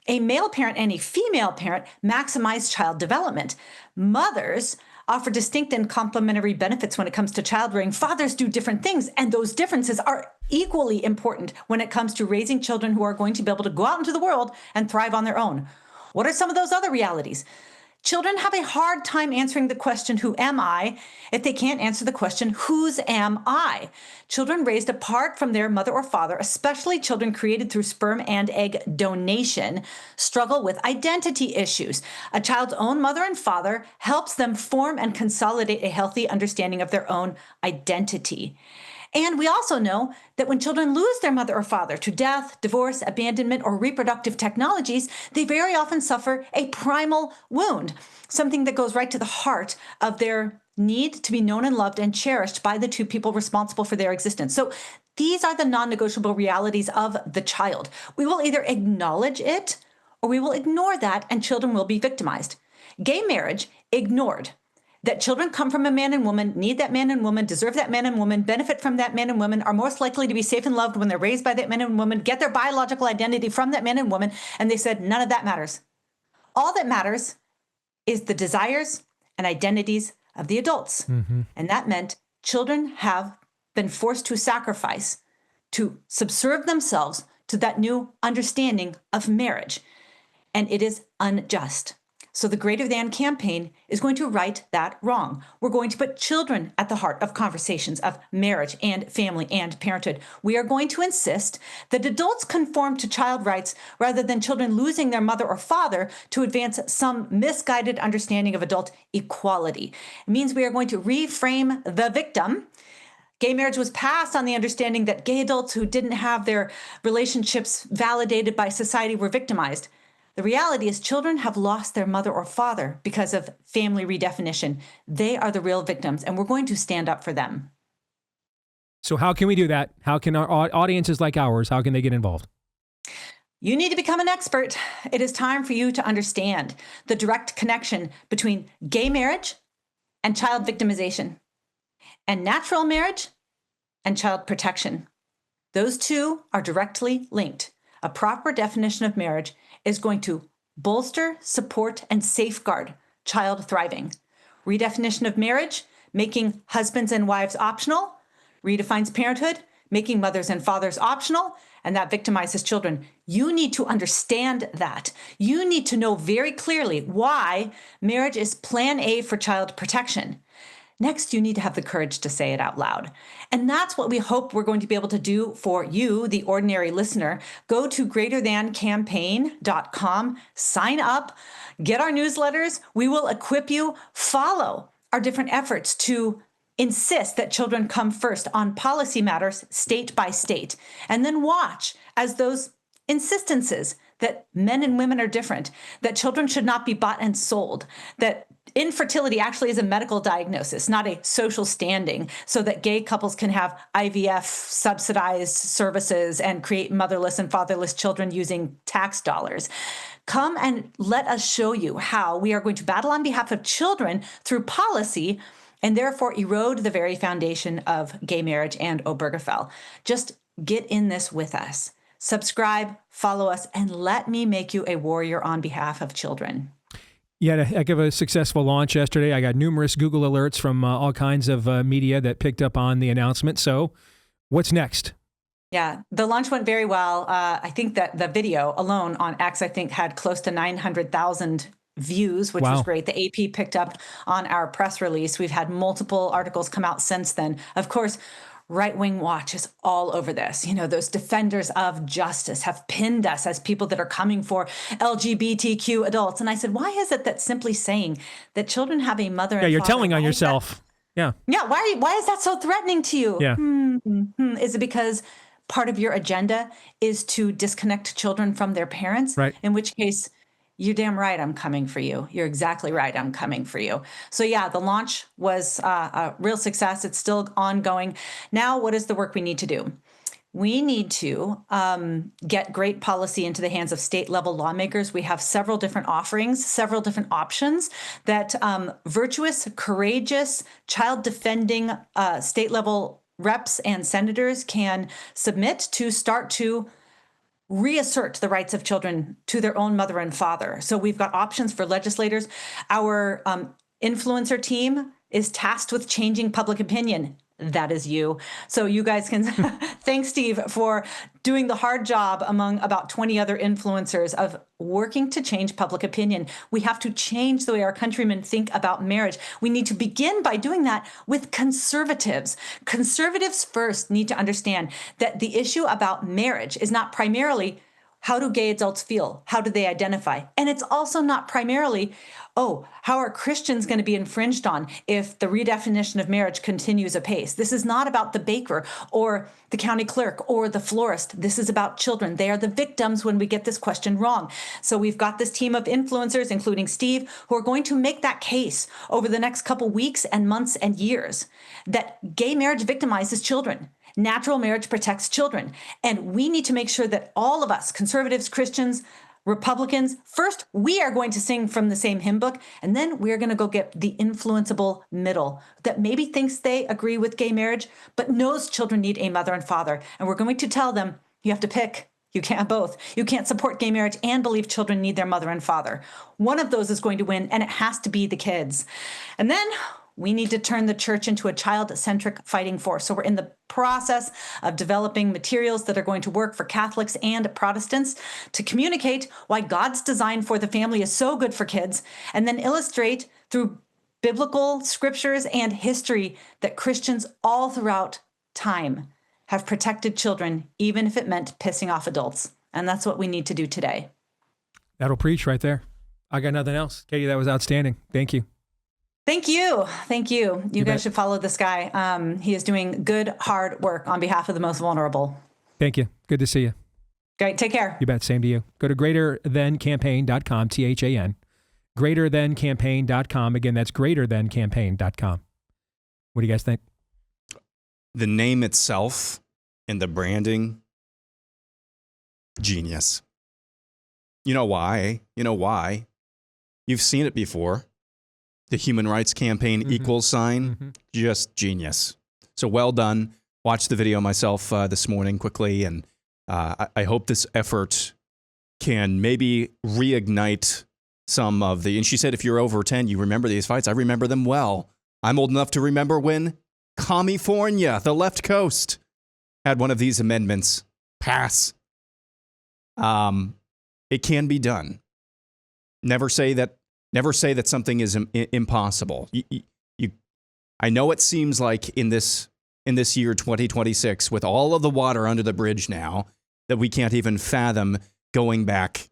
A male parent and a female parent maximize child development. Mothers offer distinct and complementary benefits when it comes to child rearing. Fathers do different things, and those differences are equally important when it comes to raising children who are going to be able to go out into the world and thrive on their own. What are some of those other realities? Children have a hard time answering the question, who am I, if they can't answer the question, whose am I? Children raised apart from their mother or father, especially children created through sperm and egg donation, struggle with identity issues. A child's own mother and father helps them form and consolidate a healthy understanding of their own identity. And we also know that when children lose their mother or father to death, divorce, abandonment, or reproductive technologies, they very often suffer a primal wound, something that goes right to the heart of their need to be known and loved and cherished by the two people responsible for their existence. So these are the non-negotiable realities of the child. We will either acknowledge it or we will ignore that, and children will be victimized. Gay marriage ignored that children come from a man and woman, need that man and woman, deserve that man and woman, benefit from that man and woman, are most likely to be safe and loved when they're raised by that man and woman, get their biological identity from that man and woman. And they said, none of that matters. All that matters is the desires and identities of the adults. Mm-hmm. And that meant children have been forced to sacrifice, to subserve themselves to that new understanding of marriage. And it is unjust. So the Greater Than campaign is going to right that wrong. We're going to put children at the heart of conversations of marriage and family and parenthood. We are going to insist that adults conform to child rights rather than children losing their mother or father to advance some misguided understanding of adult equality. It means we are going to reframe the victim. Gay marriage was passed on the understanding that gay adults who didn't have their relationships validated by society were victimized. The reality is children have lost their mother or father because of family redefinition. They are the real victims, and we're going to stand up for them. So how can we do that? How can our audiences like ours, how can they get involved? You need to become an expert. It is time for you to understand the direct connection between gay marriage and child victimization, and natural marriage and child protection. Those two are directly linked. A proper definition of marriage is going to bolster, support, and safeguard child thriving. Redefinition of marriage, making husbands and wives optional, redefines parenthood, making mothers and fathers optional, and that victimizes children. You need to understand that. You need to know very clearly why marriage is plan A for child protection. Next, you need to have the courage to say it out loud. And that's what we hope we're going to be able to do for you, the ordinary listener. Go to greaterthancampaign.com, sign up, get our newsletters. We will equip you. Follow our different efforts to insist that children come first on policy matters state by state, and then watch as those insistences that men and women are different, that children should not be bought and sold, that infertility actually is a medical diagnosis, not a social standing, so that gay couples can have IVF subsidized services and create motherless and fatherless children using tax dollars. Come and let us show you how we are going to battle on behalf of children through policy and therefore erode the very foundation of gay marriage and Obergefell. Just get in this with us. Subscribe, follow us, and let me make you a warrior on behalf of children. You had a heck of a successful launch yesterday. I got numerous Google alerts from all kinds of media that picked up on the announcement. So what's next? Yeah, the launch went very well. I think that the video alone on X, I think, had close to 900,000 views, which was great. The AP picked up on our press release. We've had multiple articles come out since then. Of course, Right-wing watch is all over this. You know, those defenders of justice have pinned us as people that are coming for LGBTQ adults. And I said, why is it that simply saying that children have a mother and father? Yeah, you're telling on yourself. Yeah. Yeah. Why is that so threatening to you? Yeah. Is it because part of your agenda is to disconnect children from their parents? Right. In which case, you're damn right, I'm coming for you. You're exactly right, I'm coming for you. So yeah, the launch was a real success. It's still ongoing. Now, what is the work we need to do? We need to get great policy into the hands of state level lawmakers. We have several different offerings, several different options that virtuous, courageous, child defending state level reps and senators can submit to start to reassert the rights of children to their own mother and father. So we've got options for legislators. Our influencer team is tasked with changing public opinion. That is you. So you guys can thank Steve for doing the hard job among about 20 other influencers of working to change public opinion. We have to change the way our countrymen think about marriage. We need to begin by doing that with conservatives. Conservatives first need to understand that the issue about marriage is not primarily how do gay adults feel? How do they identify? And it's also not primarily, oh, how are Christians going to be infringed on if the redefinition of marriage continues apace? This is not about the baker or the county clerk or the florist. This is about children. They are the victims when we get this question wrong. So we've got this team of influencers, including Steve, who are going to make that case over the next couple weeks and months and years that gay marriage victimizes children. Natural marriage protects children. And we need to make sure that all of us, conservatives, Christians, Republicans, first, we are going to sing from the same hymn book, and then we're going to go get the influenceable middle that maybe thinks they agree with gay marriage, but knows children need a mother and father. And we're going to tell them, you have to pick. You can't both. You can't support gay marriage and believe children need their mother and father. One of those is going to win, and it has to be the kids. And then we need to turn the church into a child-centric fighting force. So we're in the process of developing materials that are going to work for Catholics and Protestants to communicate why God's design for the family is so good for kids, and then illustrate through biblical scriptures and history that Christians all throughout time have protected children, even if it meant pissing off adults. And that's what we need to do today. That'll preach right there. I got nothing else. Katie, that was outstanding. Thank you. Thank you. Thank you. You guys bet. should follow this guy. He is doing good, hard work on behalf of the most vulnerable. Thank you. Good to see you. Great. Take care. You bet. Same to you. Go to greaterthancampaign.com, THAN. Greaterthancampaign.com. Again, that's greaterthancampaign.com. What do you guys think? The name itself and the branding, genius. You know why? You've seen it before. The Human Rights Campaign equals sign, just genius. So well done. Watched the video myself this morning quickly, and I hope this effort can maybe reignite some of the, and she said if you're over 10, you remember these fights. I remember them well. I'm old enough to remember when California, the left coast, had one of these amendments pass. It can be done. Never say that something is impossible. I know it seems like in this year 2026, with all of the water under the bridge now, that we can't even fathom going back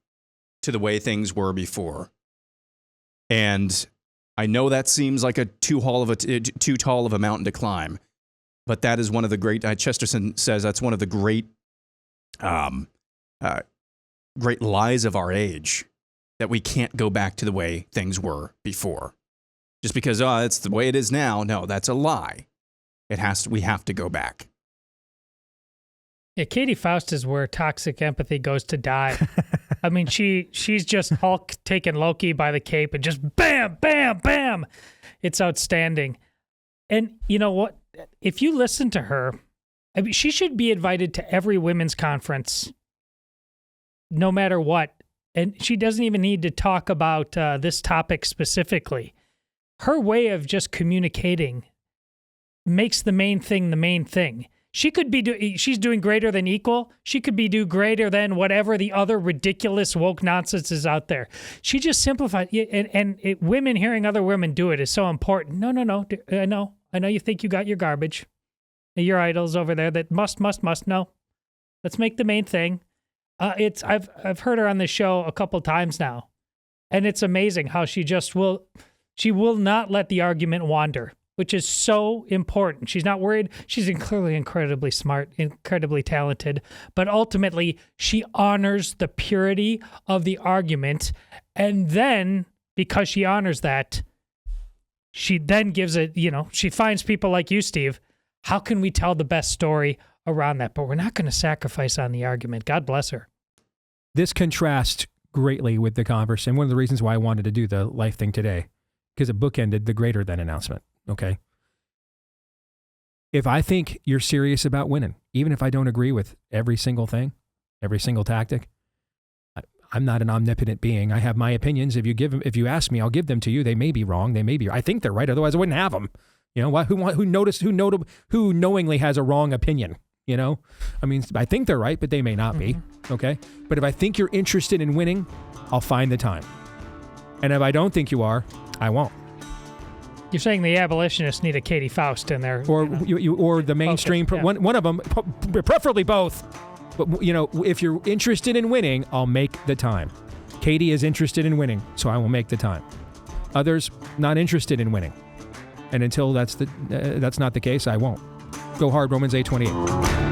to the way things were before. And I know that seems like too tall of a mountain to climb, but that is one of the great. Chesterton says that's one of the great lies of our age. That we can't go back to the way things were before. Just because, it's the way it is now. No, that's a lie. We have to go back. Yeah, Katy Faust is where toxic empathy goes to die. I mean, she's just Hulk taking Loki by the cape and just bam, bam, bam. It's outstanding. And you know what? If you listen to her, I mean, she should be invited to every women's conference, no matter what. And she doesn't even need to talk about this topic specifically. Her way of just communicating makes the main thing the main thing. She could be she's doing greater than equal. She could be do greater than whatever the other ridiculous woke nonsense is out there. She just simplified. And women hearing other women do it is so important. No. I know you think you got your garbage. Your idols over there that must. No. Let's make the main thing. I've heard her on the show a couple times now, and it's amazing how she will not let the argument wander. which is so important. She's not worried. She's clearly incredibly smart, incredibly talented, but ultimately she honors the purity of the argument. And then, because she honors that, she then gives it, she finds people like you, Steve. How can we tell the best story around that? But we're not going to sacrifice on the argument. God bless her. This contrasts greatly with the converse, and one of the reasons why I wanted to do the life thing today, because it bookended the greater than announcement, okay? If I think you're serious about winning, even if I don't agree with every single thing, every single tactic, I'm not an omnipotent being. I have my opinions. If you ask me, I'll give them to you. They may be wrong. They may be. I think they're right. Otherwise, I wouldn't have them. Who knowingly has a wrong opinion? I mean, I think they're right, but they may not be. Okay. But if I think you're interested in winning, I'll find the time. And if I don't think you are, I won't. You're saying the abolitionists need a Katy Faust in there, or the mainstream. Focus, yeah. One of them, preferably both. But if you're interested in winning, I'll make the time. Katy is interested in winning, so I will make the time. Others not interested in winning, and until that's not the case, I won't. Go hard, Romans 8:28.